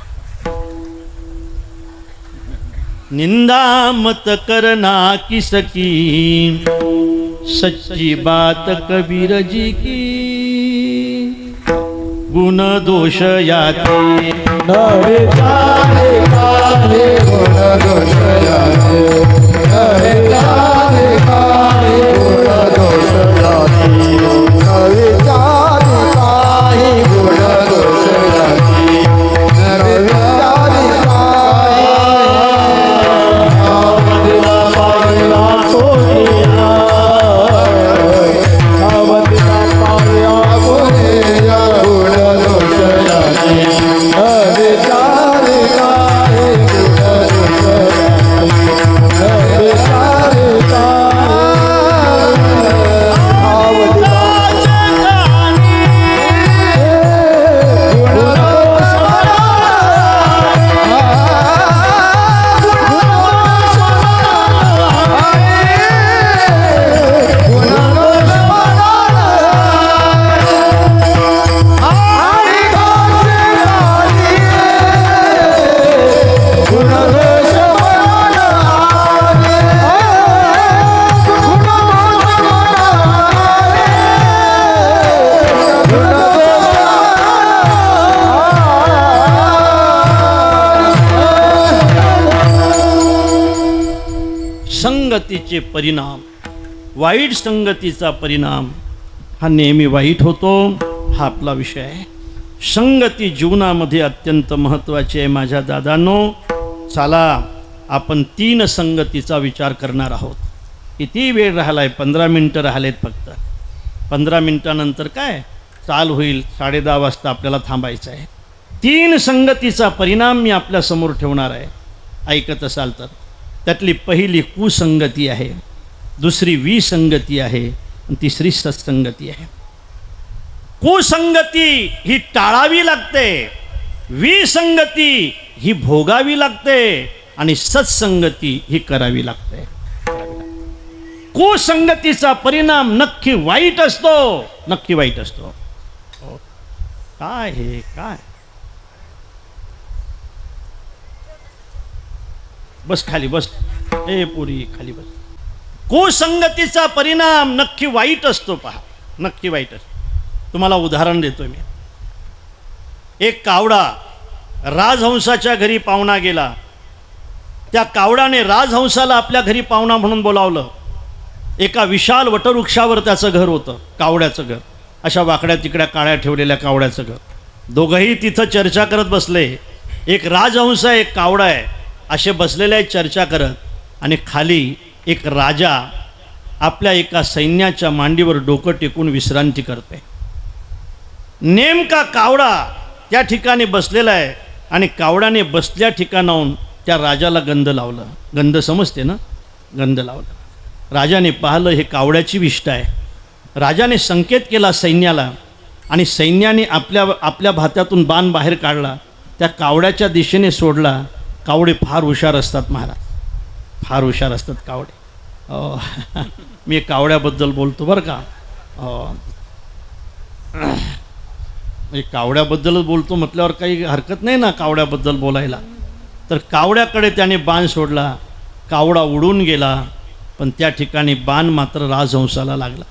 निंदा मत करना किसकी, सच्ची बात कबीर जी की. गुण दोष याते नवे काले काले गुण दोष याते. नवे काले काले गुण दोष याते. संगतीचे परिणाम, वाईट संगतीचा परिणाम हा नेहमी वाईट होतो. हा आपला विषय आहे. संगती जीवनामध्ये अत्यंत महत्त्वाची आहे. माझ्या दादांनो, चला आपण 3 संगतीचा विचार करणार आहोत. किती वेळ राहिला आहे? 15 मिनटं राहिलेत फक्त. 15 मिनटानंतर काय चाल होईल? 10:30 वाजता आपल्याला थांबायचं आहे. 3 संगतीचा परिणाम मी आपल्यासमोर ठेवणार आहे. ऐकत असाल तर. त्यातली पहिली कुसंगती आहे, दुसरी विसंगती आहे आणि तिसरी सत्संगती आहे. कुसंगती ही टाळावी लागते, विसंगती ही भोगावी लागते आणि सत्संगती ही करावी लागते. कुसंगतीचा परिणाम नक्की वाईट असतो, नक्की वाईट असतो. काय हे काय? बस खाली बस, ए पुरी खाली बस. कुसंगतीचा परिणाम नक्की वाईट असतो. पहा, नक्की वाईट असतो. तुम्हाला उदाहरण देतोय मी. एक कावडा राजहंसाच्या घरी पाहुणा गेला. त्या कावडाने राजहंसाला आपल्या घरी पाहुणा म्हणून बोलावलं. एका विशाल वटवृक्षावर त्याचं घर होतं, कावड्याचं घर. अशा वाकड्या तिकड्या काळ्या ठेवलेल्या कावड्याचं घर. दोघंही तिथं चर्चा करत बसले. एक राजहंस आहे, एक कावडा आहे, असे बसलेले आहेत चर्चा करत. आणि खाली एक राजा आपल्या एका सैन्याच्या मांडीवर डोकं टेकून विश्रांती करते. नेमका कावडा त्या ठिकाणी बसलेला आहे आणि कावड्याने बसल्या ठिकाणाहून त्या राजाला गंध लावलं. गंध समजते ना? गंध लावलं. राजाने पाहिलं हे कावड्याची विष्ठा आहे. राजाने संकेत केला सैन्याला आणि सैन्याने आपल्या भात्यातून बाण बाहेर काढला. त्या कावड्याच्या दिशेने सोडला. कावडे फार हुशार असतात महाराज, फार हुशार असतात कावडे. मी कावड्याबद्दल बोलतो बरं का. कावड्याबद्दलच बोलतो म्हटल्यावर काही हरकत नाही ना कावड्याबद्दल बोलायला. तर कावड्याकडे त्याने बाण सोडला. कावडा उडून गेला, पण त्या ठिकाणी बाण मात्र राजहंसाला लागला.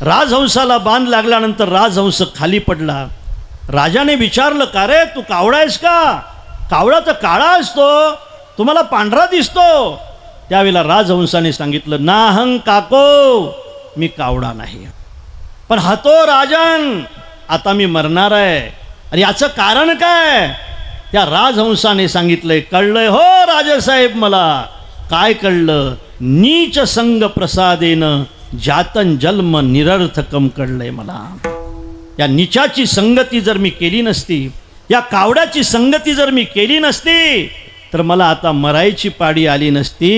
राजहंसाला बाण लागल्यानंतर राजहंस खाली पडला. राजाने विचारलं, का रे तू कावडा आहेस का? कावडा तर काळा असतो, तुम्हाला पांढरा दिसतो. त्यावेळेला राजहंसाने सांगितलं, नाहं काको, मी कावडा नाही, पण हतो राजन, आता मी मरणार आहे. अरे याचं कारण काय? त्या राजहंसाने सांगितलंय, कळलंय हो राजसाहेब मला. काय कळलं? नीच संग प्रसादेन जातन जन्म निरर्थकम कळलंय मला. या नीचाची संगती जर मी केली नसती, या कावड्याची संगती जर मी केली नसती, तर मला आता मरायची पाडी आली नसती.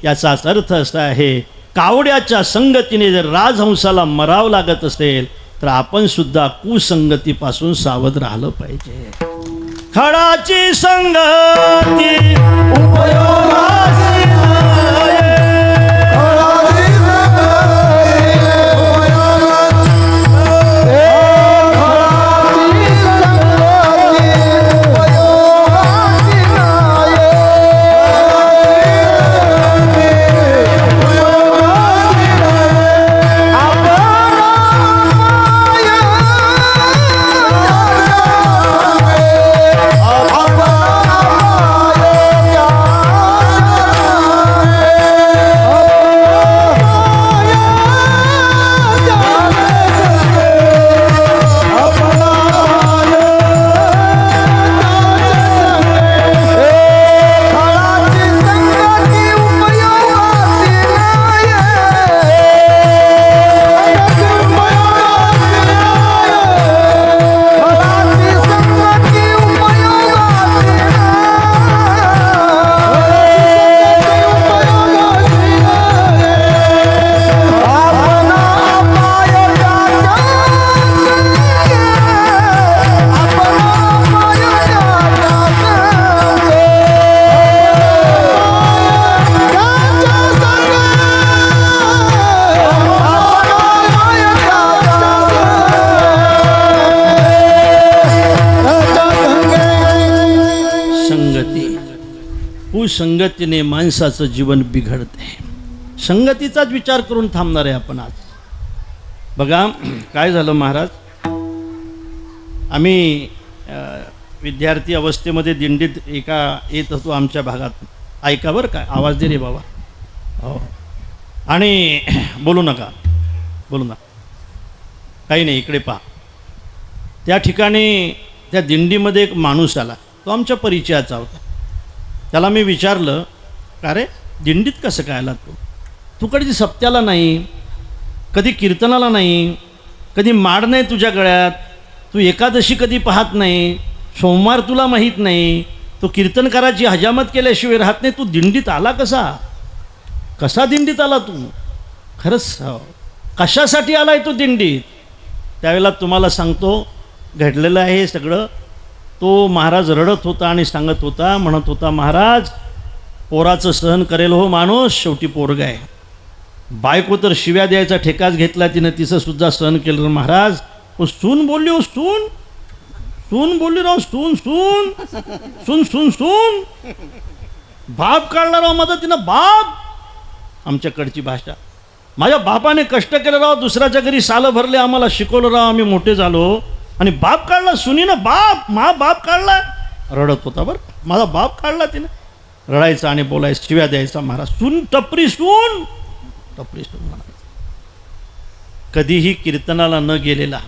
याचाच अर्थ असा आहे, कावड्याच्या संगतीने जर राजहंसाला मरावं लागत असेल तर आपण सुद्धा कुसंगतीपासून सावध राहिलं पाहिजे. खडाची संगती उपयोगाची नाही. कुसंगतीने माणसाचं जीवन बिघडते. संगतीचाच विचार करून थांबणार आहे आपण आज. बघा काय झालं महाराज, आम्ही विद्यार्थी अवस्थेमध्ये दिंडीत एका येत होतो आमच्या भागात. ऐका बरं काय, आवाज दे रे बाबा. हो, आणि बोलू नका, बोलू नका, काही नाही, इकडे पहा. त्या ठिकाणी त्या दिंडीमध्ये एक माणूस आला, तो आमच्या परिचयाचा होता. त्याला मी विचारलं, का रे दिंडीत कसं काय आला तू कधी सप्त्याला नाही, कधी कीर्तनाला नाही, कधी माड नाही तुझ्या गळ्यात, तू एकादशी कधी पाहत नाही, सोमवार तुला माहीत नाही, तू कीर्तनकाराची हजामत केल्याशिवाय राहत नाही, तू दिंडीत आला कसा दिंडीत आला तू? खरंच कशासाठी आलाय तू दिंडीत? त्यावेळेला तुम्हाला सांगतो, घडलेलं आहे सगळं. तो महाराज रडत होता आणि सांगत होता, म्हणत होता, महाराज पोराचं सहन करेल हो माणूस, शेवटी पोरगा आहे. बायको तर शिव्या द्यायचा ठेकाच घेतला तिनं, तिचं सुद्धा सहन केलं महाराज. सून बोलली हो, सून बोलली राव, सून बाप काढला राव मदतीनं, बाप. आमच्याकडची भाषा, माझ्या बापाने कष्ट केलं राव, दुसऱ्याच्या घरी सालं भरले, आम्हाला शिकवलं राव, आम्ही मोठे झालो, आणि बाप काढला सुनीनं, बाप बाप काढला. रडत होता बरं, माझा बाप काढला तिनं. रडायचा आणि बोलायचं, शिव्या द्यायचा महाराज. टपरी सून म्हणायचं. कधीही कीर्तनाला न गेलेला,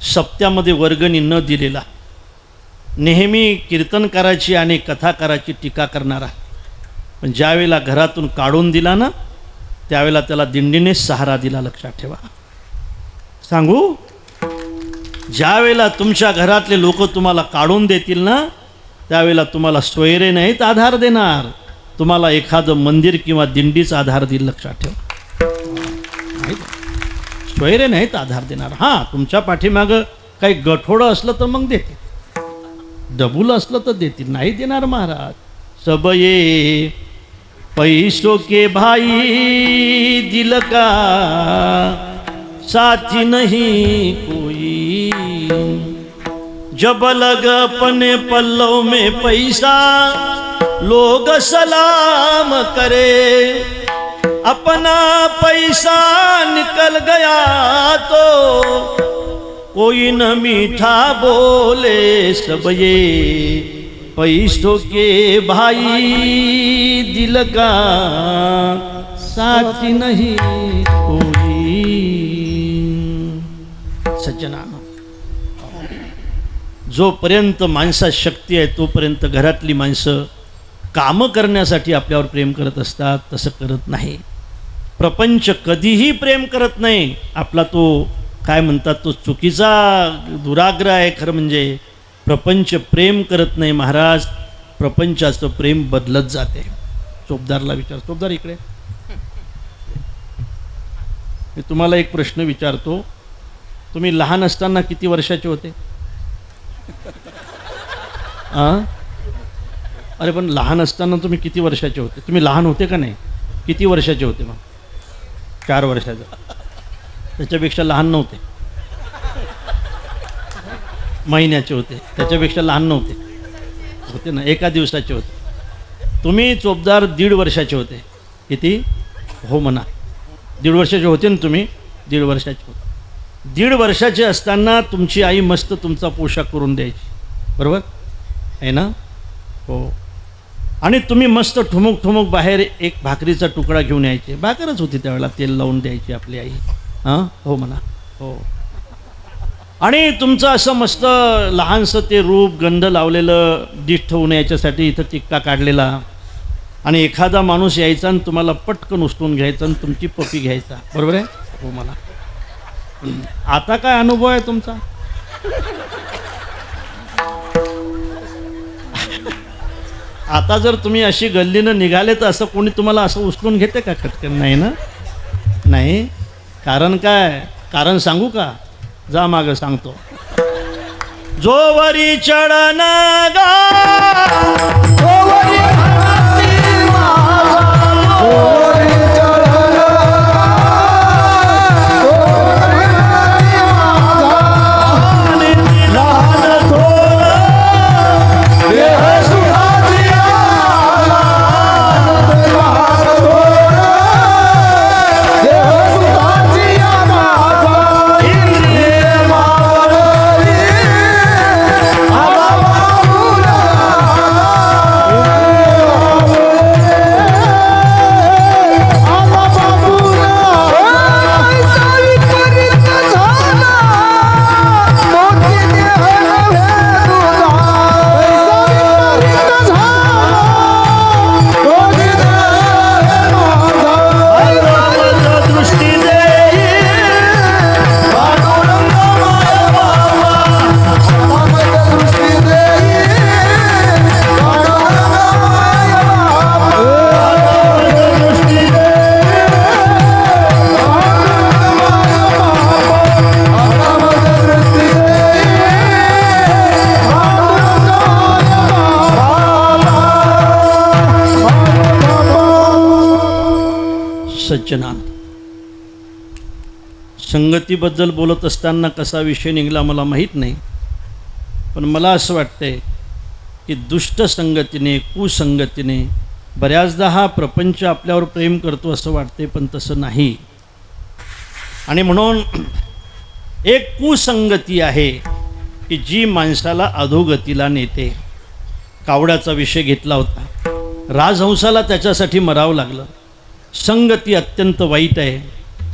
सप्त्यामध्ये वर्गणी न दिलेला, नेहमी कीर्तनकाराची आणि कथाकाराची टीका करणारा, पण ज्यावेळेला घरातून काढून दिला ना, त्यावेळेला त्याला दिंडीनेच सहारा दिला. लक्षात ठेवा. सांगू, ज्यावेळेला तुमच्या घरातले लोक तुम्हाला काढून देतील ना, त्यावेळेला तुम्हाला सोयरे नाहीत आधार देणार, तुम्हाला एखादं मंदिर किंवा दिंडीचा आधार देईल. लक्षात ठेवा. सोयरे नाहीत आधार देणार. हां, तुमच्या पाठीमागं काही गठोडं असलं तर मग देतील, डबूल असलं तर देतील, नाही देणार महाराज. सब ये पैसों के भाई, दिल का साथी नहीं कोई, जब लग अपने पल्लों में पैसा, लोग सलाम करे, अपना पैसा निकल गया तो कोई न मीठा बोले. सब ये पैसों के भाई, दिल का साथी नहीं कोई. सज्जनानो, जोपर्यंत माणसात शक्ती आहे तोपर्यंत घरातली माणसं कामं करण्यासाठी आपल्यावर प्रेम करत असतात, तसं करत नाही. प्रपंच कधीही प्रेम करत नाही. आपला तो काय म्हणतात, तो चुकीचा दुराग्रह आहे. खरं म्हणजे प्रपंच प्रेम करत नाही महाराज, प्रपंचाचं प्रेम बदलत जाते. चोपदारला विचार, चोपदार इकडे. मी तुम्हाला एक प्रश्न विचारतो, तुम्ही लहान असताना किती वर्षाचे होते? अरे पण लहान असताना तुम्ही किती वर्षाचे होते? तुम्ही लहान होते का नाही? किती वर्षाचे होते मग? 4 वर्षाचे. त्याच्यापेक्षा लहान नव्हते? महिन्याचे होते? त्याच्यापेक्षा लहान नव्हते? होते ना, एका दिवसाचे होते. तुम्ही चोपदार 1.5 वर्षाचे होते. किती? हो म्हणा, 1.5 वर्षाचे होते ना तुम्ही? 1.5 वर्षाचे होते. 1.5 वर्षाचे असताना तुमची आई मस्त तुमचा पोशाख करून द्यायची, बरोबर आहे ना? हो. आणि तुम्ही मस्त ठुमूक ठुमूक बाहेर एक भाकरीचा तुकडा घेऊन यायचे. भाकरच होती त्यावेळेला, तेल लावून द्यायची आपली आई. हां, हो म्हणा. हो. आणि तुमचं असं मस्त लहानसं ते रूप, गंध लावलेलं डिश ठेवून याच्यासाठी इथं टिक्का काढलेला, आणि एखादा माणूस यायचा आणि तुम्हाला पटकन उचलून घ्यायचा आणि तुमची पप्पी घ्यायचा, बरोबर आहे? हो म्हणा. आता काय अनुभव आहे तुमचा? आता जर तुम्ही अशी गल्लीनं निघाले तर असं कोणी तुम्हाला असं उचलून घेते का खटकन? नाही ना? नाही. कारण काय? कारण सांगू का? जा मागं सांगतो. जोवरी चढण गा, अर्चनांत. संगतीबद्दल बोलत असताना कसा विषय निघाला मला माहीत नाही, पण मला असं वाटतंय की दुष्ट संगतीने, कुसंगतीने बऱ्याचदा हा प्रपंच आपल्यावर प्रेम करतो असं वाटते, पण तसं नाही. आणि म्हणून एक कुसंगती आहे की जी माणसाला अधोगतीला नेते. कावड्याचा विषय घेतला होता, राजहंसाला त्याच्यासाठी मरावं लागलं. संगती अत्यंत वाईट आहे,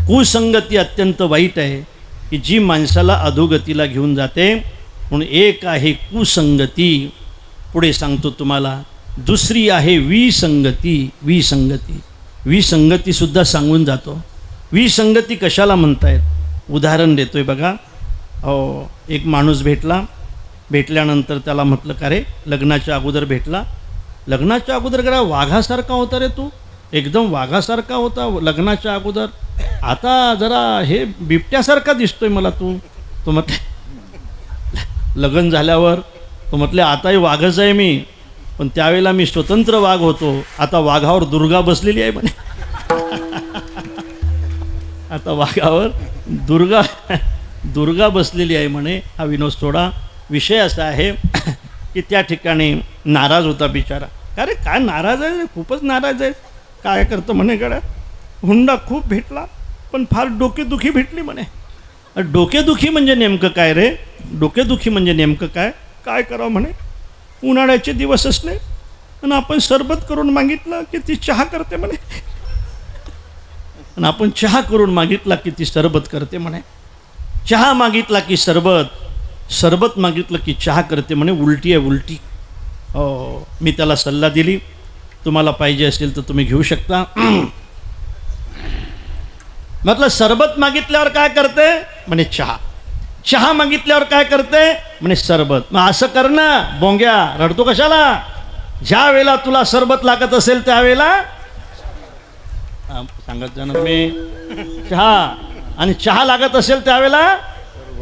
कुसंगती अत्यंत वाईट आहे की जी माणसाला अधोगतीला घेऊन जाते. म्हणून एक आहे कुसंगती, पुढे सांगतो तुम्हाला. दुसरी आहे विसंगती. विसंगतीसुद्धा सांगून जातो. विसंगती कशाला म्हणतायत, उदाहरण देतोय बघा. हो, एक माणूस भेटल्यानंतर त्याला म्हटलं, का रे लग्नाच्या अगोदर भेटला, लग्नाच्या अगोदर करा वाघासारखा होता रे तू, एकदम वाघासारखा होता लग्नाच्या अगोदर, आता जरा हे बिबट्यासारखा दिसतोय मला तू. तो म्हटले लग्न झाल्यावर, तो म्हटले आताही वाघच आहे मी, पण त्यावेळेला मी स्वतंत्र वाघ होतो, आता वाघावर दुर्गा बसलेली आहे म्हणे. आता वाघावर दुर्गा बसलेली आहे म्हणे. हा विनोद सोडा. विषय असा आहे की त्या ठिकाणी नाराज होता बिचारा. का रे काय नाराज आहे, खूपच नाराज आहे. काय करतं म्हणे, गड्या हुंडा खूप भेटला पण फार डोकेदुखी भेटली म्हणे. डोकेदुखी म्हणजे नेमकं काय रे, डोकेदुखी म्हणजे नेमकं काय, काय करावं म्हणे. उन्हाळ्याचे दिवस असले आणि आपण सरबत करून मागितलं की ती चहा करते म्हणे, आणि आपण चहा करून मागितला की ती सरबत करते म्हणे. चहा मागितला की सरबत मागितलं की चहा करते म्हणे. उलटी आहे उलटी. हो, मी त्याला सल्ला दिली, तुम्हाला पाहिजे असेल तर तुम्ही घेऊ शकता. म्हटलं सरबत मागितल्यावर काय करते म्हणे चहा, चहा मागितल्यावर काय करते म्हणे सरबत. मग असं कर ना बोंग्या, रडतो कशाला. ज्या वेळेला तुला सरबत लागत असेल त्यावेळेला सांगत जाणार मी चहा, आणि चहा लागत असेल त्यावेळेला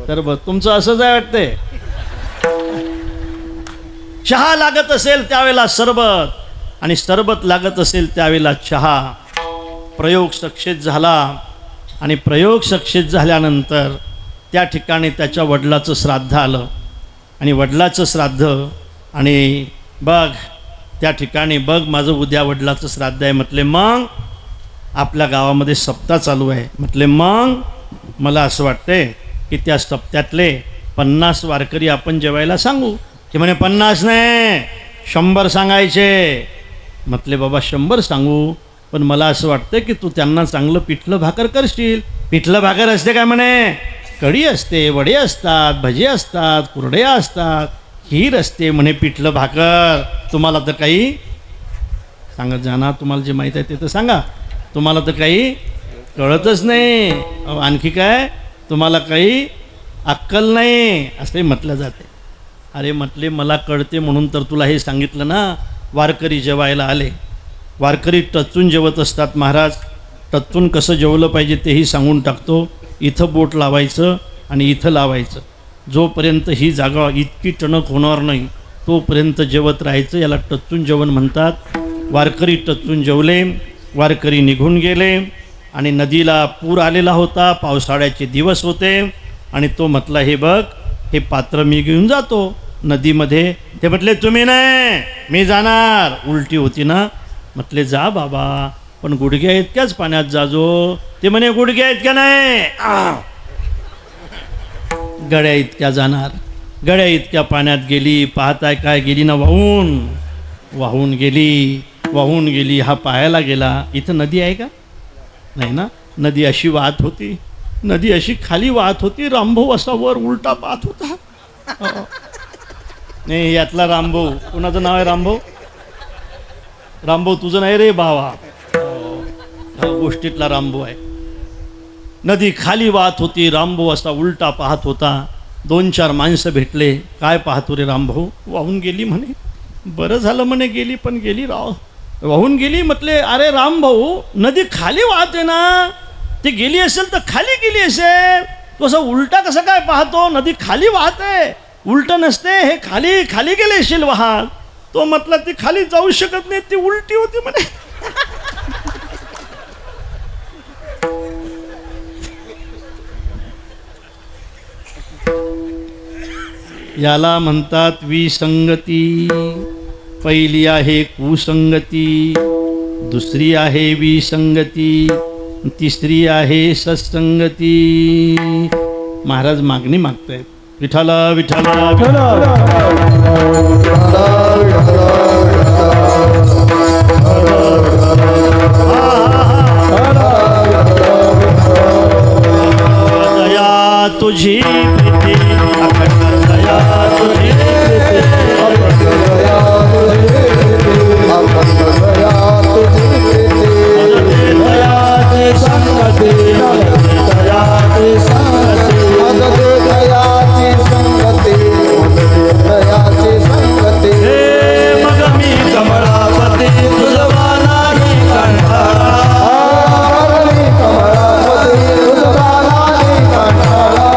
सरबत. तुमचं असंच आहे वाटते. चहा लागत असेल त्यावेळेला सरबत, आणि सरबत लागत असेल त्यावेळेला चहा. प्रयोग सक्सेस झाला, आणि प्रयोग सक्सेस झाल्यानंतर त्या ठिकाणी त्याच्या वडिलाचं श्राद्ध आलं, आणि वडिलाचं श्राद्ध, आणि बघ त्या ठिकाणी बघ माझं उद्या वडिलाचं श्राद्ध आहे. म्हटले मग आपल्या गावामध्ये सप्ताह चालू आहे. म्हटले मग मला असं वाटतंय की त्या सप्त्यातले 50 वारकरी आपण जेवायला सांगू. की म्हणे 50 नाही 100 सांगायचे. म्हटले बाबा 100 सांगू, पण मला असं वाटतं की तू त्यांना चांगलं पिठलं भाकर करशील. पिठलं भाकर असते काय म्हणे, कढी असते, वडे असतात, भजी असतात, कुरड्या असतात, खीर असते म्हणे. पिठलं भाकर तुम्हाला तर काही सांगत जाणार, तुम्हाला जे माहीत आहे ते तर सांगा. तुम्हाला तर काही कळतच नाही, आणखी काय तुम्हाला काही अक्कल नाही असंही म्हटलं जाते. अरे म्हटले मला कळते म्हणून तर तुला हे सांगितलं ना. वारकरी जेवायला आले, वारकरी टचून जेवत असतात महाराज. टचून कसं जेवलं पाहिजे तेही सांगून टाकतो. इथं बोट लावायचं आणि इथं लावायचं. जोपर्यंत ही जागा इतकी टणक होणार नाही तोपर्यंत जेवत राहायचं. याला टचून जेवण म्हणतात. वारकरी टचून जेवले, वारकरी निघून गेले, आणि नदीला पूर आलेला होता, पावसाळ्याचे दिवस होते, आणि तो म्हटला हे बघ हे पात्र मी घेऊन जातो नदीमध्ये. ते म्हटले तुम्ही नाही, मी जाणार. उलटी होती ना. म्हटले जा बाबा, पण गुडघ्या इतक्याच पाण्यात जाजो. ते म्हणे गुडघ्या इतक्या नाही, गड्या इतक्या जाणार. गड्या इतक्या पाण्यात गेली. पाहताय काय गेली ना, वाहून गेली. हा पाहायला गेला, इथं नदी आहे का नाही ना. नदी अशी वाहत होती, नदी अशी खाली वाहत होती. रामभाऊ असा वर उलटा पाहत होता. नाही यातला रामभाऊ, कोणाचं नाव आहे रामभाऊ? रामभाऊ तुझं नाही रे भावा, गोष्टीतला रामभाऊ आहे. नदी खाली वाहत होती, रामभाऊ असा उलटा पाहत होता. 2-4 माणसं भेटले. काय पाहतो रे रामभाऊ? वाहून गेली म्हणे. बरं झालं म्हणे गेली, पण गेली राव, वाहून गेली. म्हटले अरे रामभाऊ नदी खाली वाहते ना, ती गेली असेल तर खाली गेली असेल, तो असं उलटा कसं काय पाहतो? नदी खाली वाहते, उलट नसते, हे खाली गेले असेल वाहत. तो म्हटला ती खाली जाऊ शकत नाही, ती उलटी होती म्हणे. याला म्हणतात विसंगती. पहिली आहे कुसंगती, दुसरी आहे विसंगती, तिसरी आहे सत्संगती. महाराज मागणी मागतायत. विठाला विठाला दया तुझी प्रीती, अखंड दया तुझी दयाची संगती, दयाची संगती. हे मग मी कमळापती तुझवा नाही कंठाळा. मग मी कमळापती तुझवा नाही कंठाळा.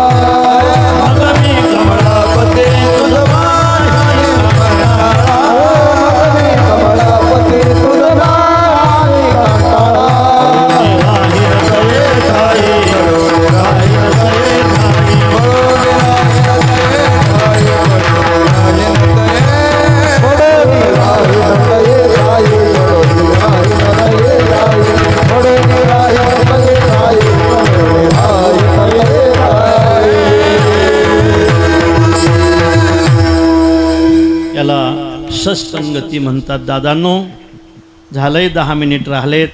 याला सत्संगती म्हणतात. दादांनो, झालंय 10 मिनिट राहिलेत.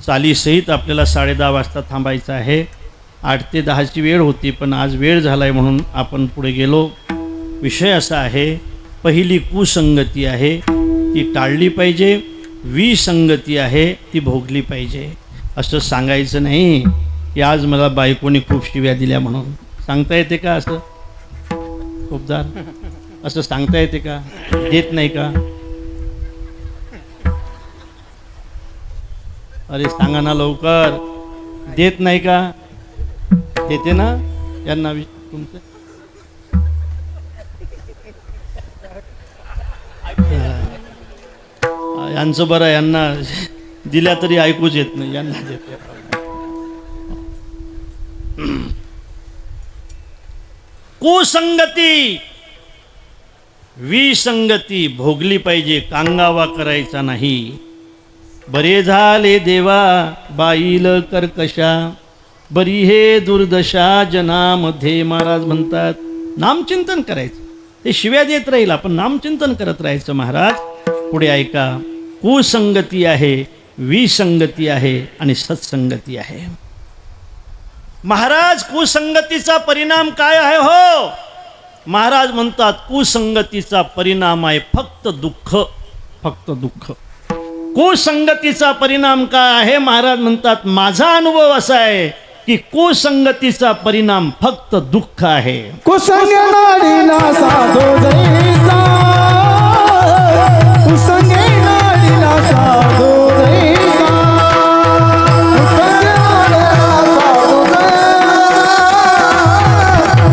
चालीसहित आपल्याला 10:30 वाजता थांबायचं आहे. 8 ते 10ची वेळ होती, पण आज वेळ झालाय म्हणून आपण पुढे गेलो. विषय असा आहे, पहिली कुसंगती आहे ती टाळली पाहिजे, विसंगती आहे ती भोगली पाहिजे. असं सांगायचं नाही की आज मला बायकोने खूप शिव्या दिल्या म्हणून. सांगता येते का असं? खूपदार असं सांगता येते का? देत नाही का? अरे सांगा ना लवकर. देत नाही का? देते ना यांना तुमचं. यांचं बरं, यांना दिल्या तरी ऐकूच येत नाही, यांना देते. कुसंगती विसंगती भोगली पाहिजे, कांगावा करायचा नाही. बरे झाले देवा बाईल कर्कशा, बरी हे दुर्दशा जनामध्ये. महाराज म्हणतात नामचिंतन करायचं. ते शिव्या देत राहील, आपण नामचिंतन करत राहायचं. महाराज पुढे ऐका. कुसंगती आहे, विसंगती आहे आणि सत्संगती आहे. महाराज कुसंगतीचा परिणाम काय आहे हो? महाराज म्हणतात कुसंगतीचा परिणाम आहे फक्त दुःख, फक्त दुःख. कुसंगतीचा परिणाम काय आहे? महाराज म्हणतात माझा अनुभव असा आहे की कुसंगतीचा परिणाम फक्त दुःख आहे. कुसंग नाडीला साधो जैसा, कुसंग नाडीला साधो जैसा, कुसंग नाडीला साधो जैसा,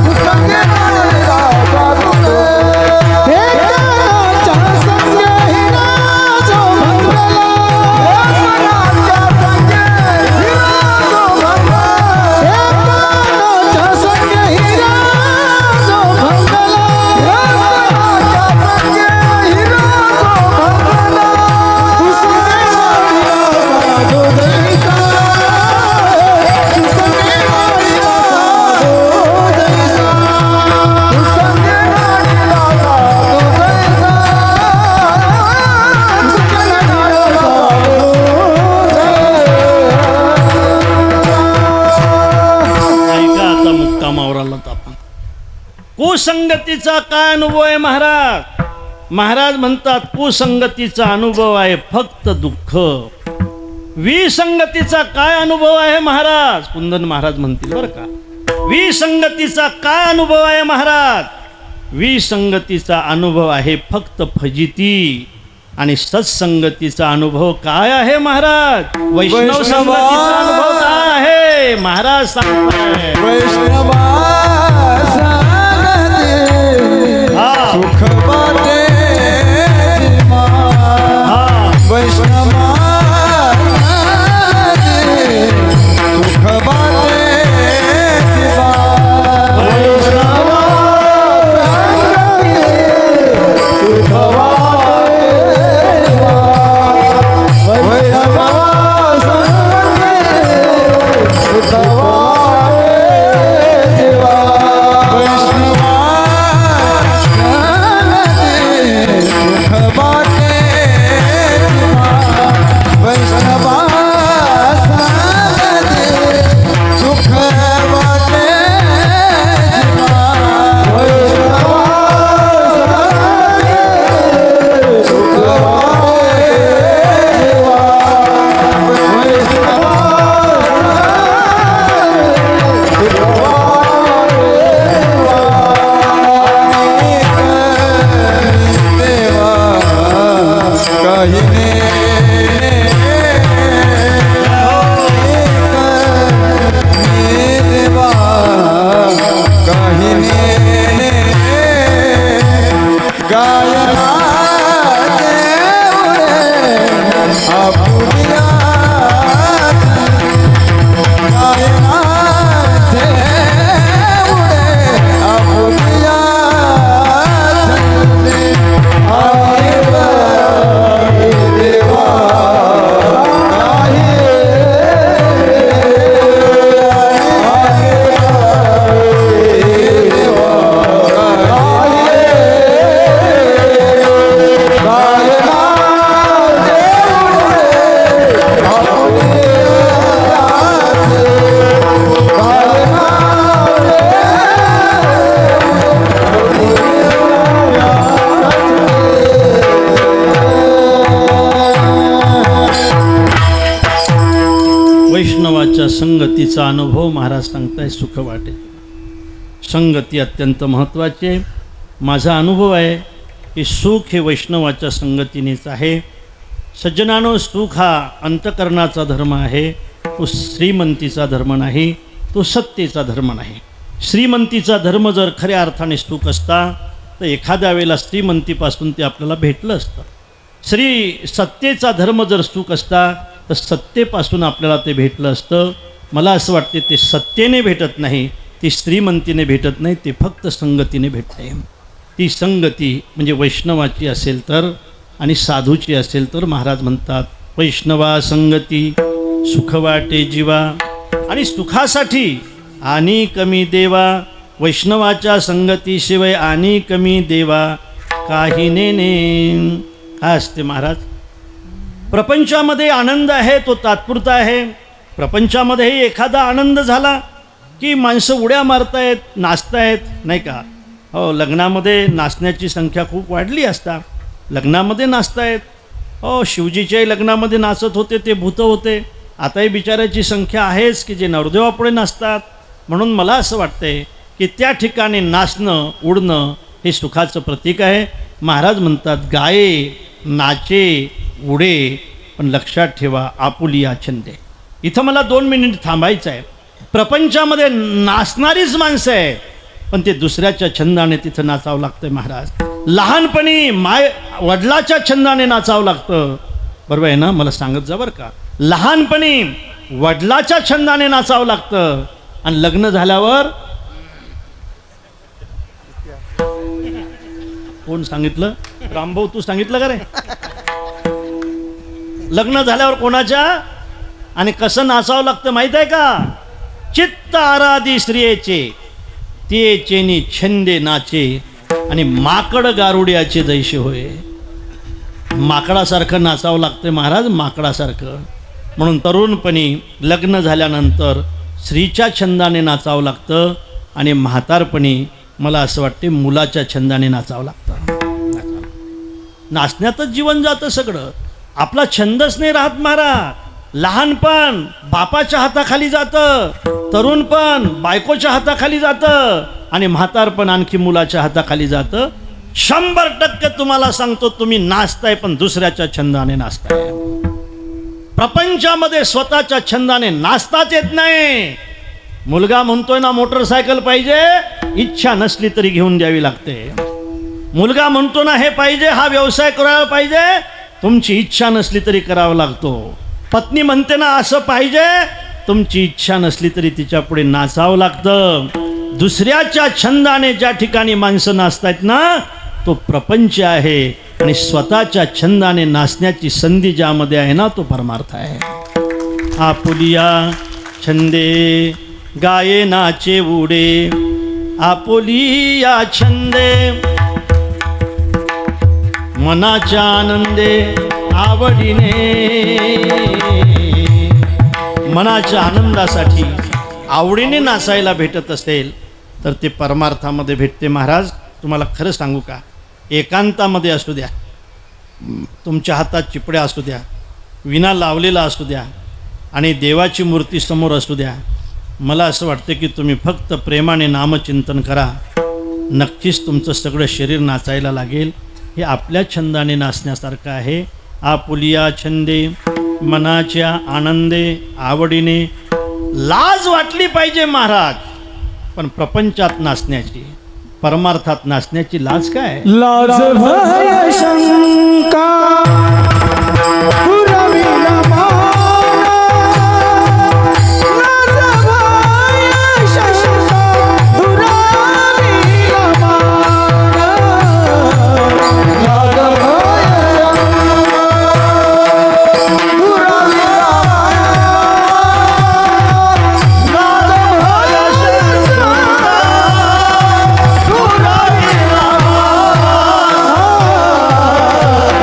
कुसंग नाडीला साधो जैसा. हे मनाच्या संग हिरा जो भंगला, हे मनाच्या संग हिरा जो भंगला, हे मनाच्या संग हिरा जो भंगला, हे मनाच्या संग हिरा जो भंगला. कुसंग नाडीला साधो जैसा, कुसंग नाडीला साधो जैसा, कुसंग नाडीला साधो जैसा, कुसंग नाडीला साधो जैसा. ऐका आता मुक्कामावर आलात आपण. कुसंगतीचा काय अनुभव आहे महाराज? महाराज म्हणतात कुसंगतीचा अनुभव आहे फक्त दुःख. विसंगतीचा काय अनुभव आहे महाराज? कुंदन महाराज म्हणतील बरं का. विसंगतीचा काय अनुभव आहे महाराज? विसंगतीचा अनुभव आहे फक्त फजिती. आणि सत्संगतीचा अनुभव काय आहे महाराज? वैष्णव संगतीचा अनुभव काय आहे महाराज सांगताय. वैष्णवा संगती हा. सुख वाटे जीवा, हा. वैष्णवा संगती सुख वाटे जीवा, वैष्णवा संगती संगतीचा अनुभव महाराज सांगताय सुख वाटे. संगती अत्यंत महत्त्वाची आहे. माझा अनुभव आहे की सुख हे वैष्णवाच्या संगतीनेच आहे. सज्जनानो, सुख हा अंतकरणाचा धर्म आहे, तो श्रीमंतीचा धर्म नाही, तो सत्तेचा धर्म नाही. श्रीमंतीचा धर्म जर खऱ्या अर्थाने सुख असता तर एखाद्या वेळेला श्रीमंतीपासून ते आपल्याला भेटलं असतं. सत्तेचा धर्म जर सुख असता तर सत्तेपासून आपल्याला ते भेटलं असतं. मला असं वाटते ते सत्तेने भेटत नाही, ती श्रीमंतीने भेटत नाही, ते फक्त संगतीने भेटते. ती संगती म्हणजे वैष्णवाची असेल तर आणि साधूची असेल तर महाराज म्हणतात वैष्णवा संगती सुख वाटे जीवा. आणि सुखासाठी आणि कमी देवा, वैष्णवाच्या संगतीशिवाय आणि कमी देवा काही नेने. काय असते महाराज? प्रपंचामध्ये आनंद आहे तो तात्पुरता आहे. प्रपंचामध्येही एखादा आनंद झाला की माणसं उड्या मारतायत, नाचतायत, नाही का? हो, लग्नामध्ये नाचण्याची संख्या खूप वाढली असता. लग्नामध्ये नाचतायत. हो, शिवजीच्याही लग्नामध्ये नाचत होते ते भूत होते. आताही बिचाऱ्याची संख्या आहेच की जे नवरदेवापुढे नाचतात. म्हणून मला असं वाटतंय की त्या ठिकाणी नाचणं, उडणं हे सुखाचं प्रतीक आहे. महाराज म्हणतात गाये, नाचे, उडे, पण लक्षात ठेवा आपुलिया छंदे. इथं मला 2 मिनिट थांबायचं आहे. प्रपंचामध्ये नाचणारीच माणसं आहेत, पण ते दुसऱ्याच्या छंदाने तिथं नाचावं लागतं. महाराज लहानपणी वडिलाच्या छंदाने नाचावं लागतं. बरोबर आहे ना? मला सांगत जा बरं का. लहानपणी वडिलाच्या छंदाने नाचावं लागतं आणि लग्न झाल्यावर कोण सांगितलं? रामभाऊ तू सांगितलं का रे? लग्न झाल्यावर कोणाच्या आणि कसं नाचावं लागतं माहीत आहे का? चित्त आराधी स्त्रियेचे ते चेनी छंदे नाचे आणि माकड गारुड्याचे जैसे होय. माकडासारखं नाचावं लागतं महाराज, माकडासारखं. म्हणून तरुणपणी लग्न झाल्यानंतर स्त्रीच्या छंदाने नाचावं लागतं आणि म्हातारपणी मला असं वाटते मुलाच्या छंदाने नाचावं लागतं. नाचण्यातच जीवन जातं सगळं. आपला छंदच नाही राहत महाराज. लहानपण बापाच्या हाताखाली जातं, तरुणपण बायकोच्या हाताखाली जातं आणि म्हातारपण आणखी मुलाच्या हाताखाली जातं. 100% तुम्हाला सांगतो तुम्ही नाचताय पण दुसऱ्याच्या छंदाने नाचताय. प्रपंचामध्ये स्वतःच्या छंदाने नाचताच येत नाही. मुलगा म्हणतोय ना मोटरसायकल पाहिजे, इच्छा नसली तरी घेऊन द्यावी लागते. मुलगा म्हणतो ना हे पाहिजे, हा व्यवसाय करायला पाहिजे, तुमची इच्छा नसली तरी करावा लागतो. पत्नी म्हणते ना असं पाहिजे, तुमची इच्छा नसली तरी तिच्या पुढे नाचावं लागतं. दुसऱ्याच्या छंदाने ज्या ठिकाणी माणसं नाचतायत ना तो प्रपंच आहे आणि स्वतःच्या छंदाने नाचण्याची संधी ज्यामध्ये आहे ना तो परमार्थ आहे. आपुलिया छंदे गाये नाचे उडे, आपुलिया छंदे मनाच्या आनंदे आवडीने. मनाच्या आनंदासाठी आवडीने नाचायला भेटत असेल तर ते परमार्थामध्ये भेटते. महाराज तुम्हाला खरं सांगू का, एकांतामध्ये असू द्या, तुमच्या हातात चिपड्या असू द्या, विना लावलेला असू द्या आणि देवाची मूर्ती समोर असू द्या, मला असं वाटतं की तुम्ही फक्त प्रेमाने नामचिंतन करा, नक्कीच तुमचं सगळं शरीर नाचायला लागेल. हे आपल्या छंदाने नाचण्यासारखं आहे. आपुलिया छंदे मनाच्या आनंदे आवडीने. लाज वाटली पाहिजे महाराज, पण प्रपंचात नाचण्याची, परमार्थात नाचण्याची लाज काय? लाज भय शंका पुरविला मान, लाज भय शंका पुरविला मान,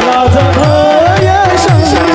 लाज भय शंका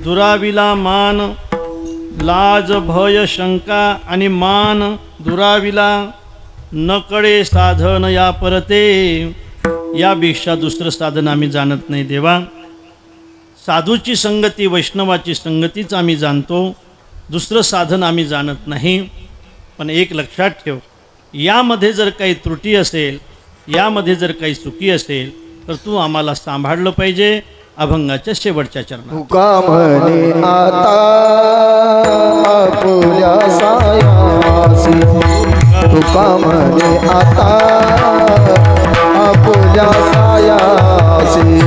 दुराविला मान, लाज भय शंका आणि मान दुराविला, न कळे साधन या परते. यापेक्षा दुसरं साधन आम्ही जाणत नाही देवा. साधूची संगती, वैष्णवाची संगतीच आम्ही जाणतो, दुसरं साधन आम्ही जाणत नाही. पण एक लक्षात ठेव, यामध्ये जर काही त्रुटी असेल, यामध्ये जर काही चुकी असेल तर तू आम्हाला सांभाळलं पाहिजे. अभंगाच्या शेवटच्या चरणात तुका म्हणे आता आपुल्या सायासी, तुका म्हणे आता आपुल्या सायासी.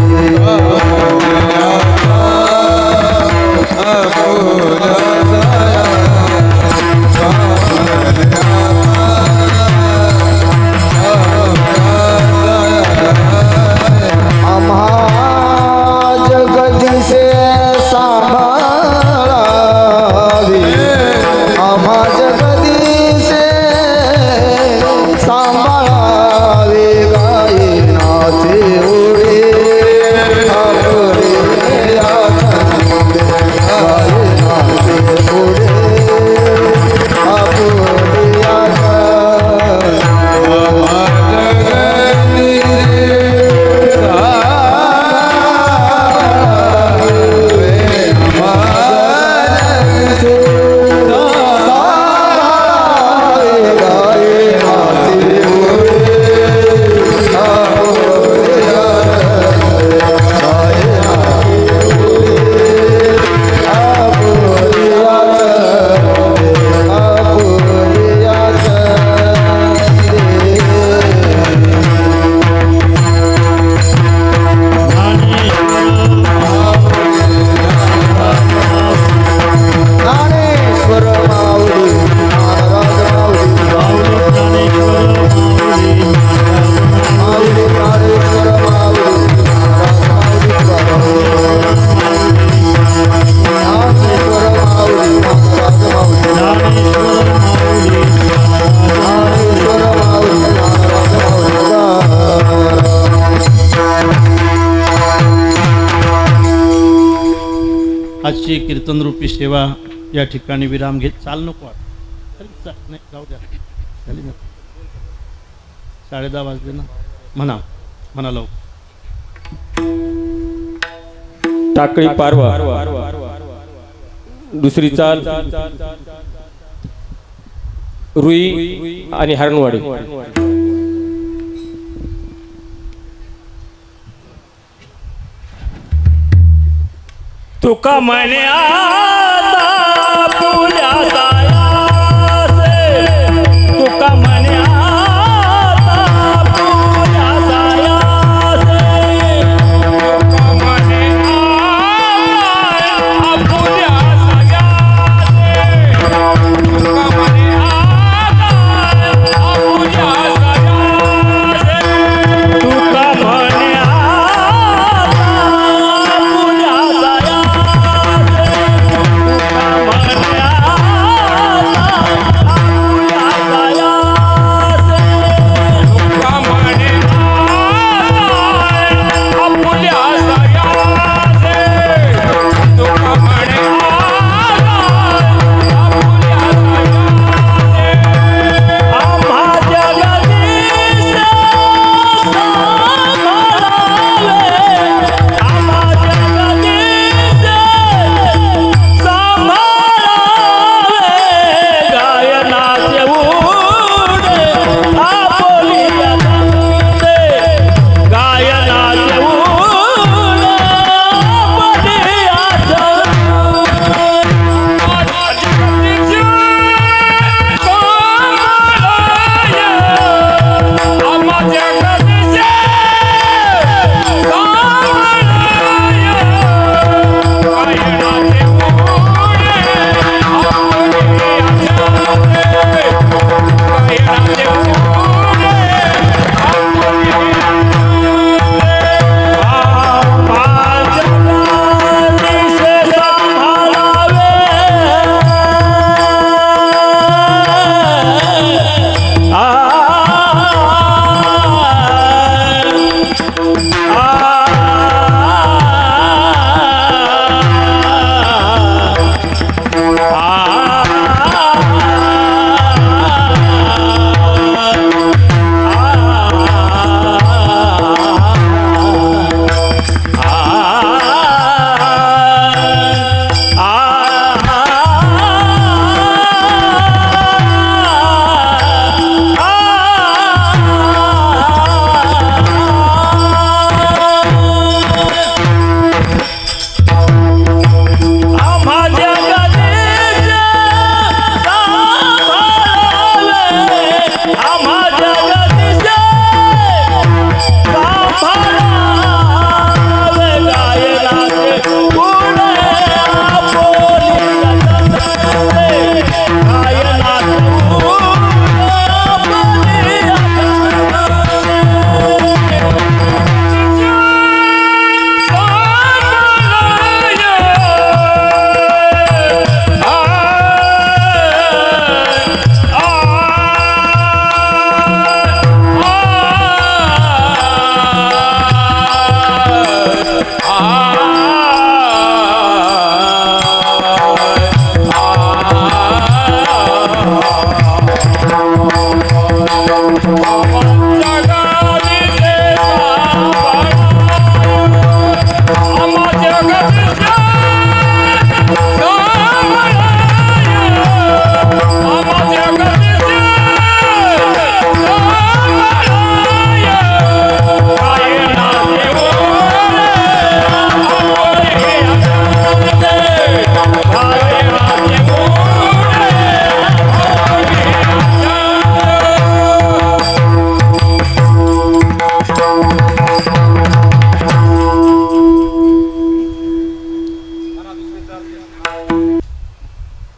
आजची कीर्तनरूपी सेवा या ठिकाणी विराम घेत. चाल नको नाही, जाऊ द्या, झाली ना 10:30 वाजले ना. म्हणा म्हणा लवकर. टाकळी पारवा, दुसरी चाल रुई आणि हरणवाडी. तुका म्हणे आता पुल्या सायासे, तुका म्हणे आता पुल्या सायासे, तुका म्हणे आ पुल्या सायासे, तुका म्हणे आता पुल्या सायासे, तुका म्हणे आता पुल्या सायासे.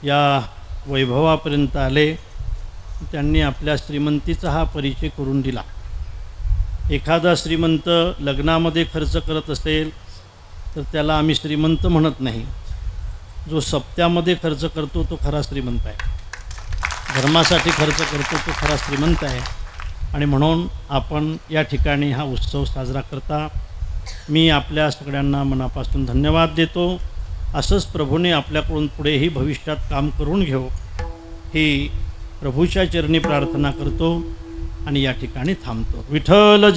या वैभवापर्यंत आले, त्यांनी आपल्या श्रीमंतीचा हा परिचय करून दिला. एखादा श्रीमंत लग्नामध्ये खर्च करत असेल तर त्याला आम्ही श्रीमंत म्हणत नाही. जो सप्त्यामध्ये खर्च करतो तो खरा श्रीमंत आहे. धर्मासाठी खर्च करतो तो खरा श्रीमंत आहे. आणि म्हणून आपण या ठिकाणी हा उत्सव साजरा करता. मी आपल्या सगळ्यांना मनापासून धन्यवाद देतो. असंच प्रभूने आपल्याकडून पुढेही भविष्यात काम करून घेऊ ही प्रभूच्या चरणी प्रार्थना करतो आणि या ठिकाणी थांबतो. विठ्ठल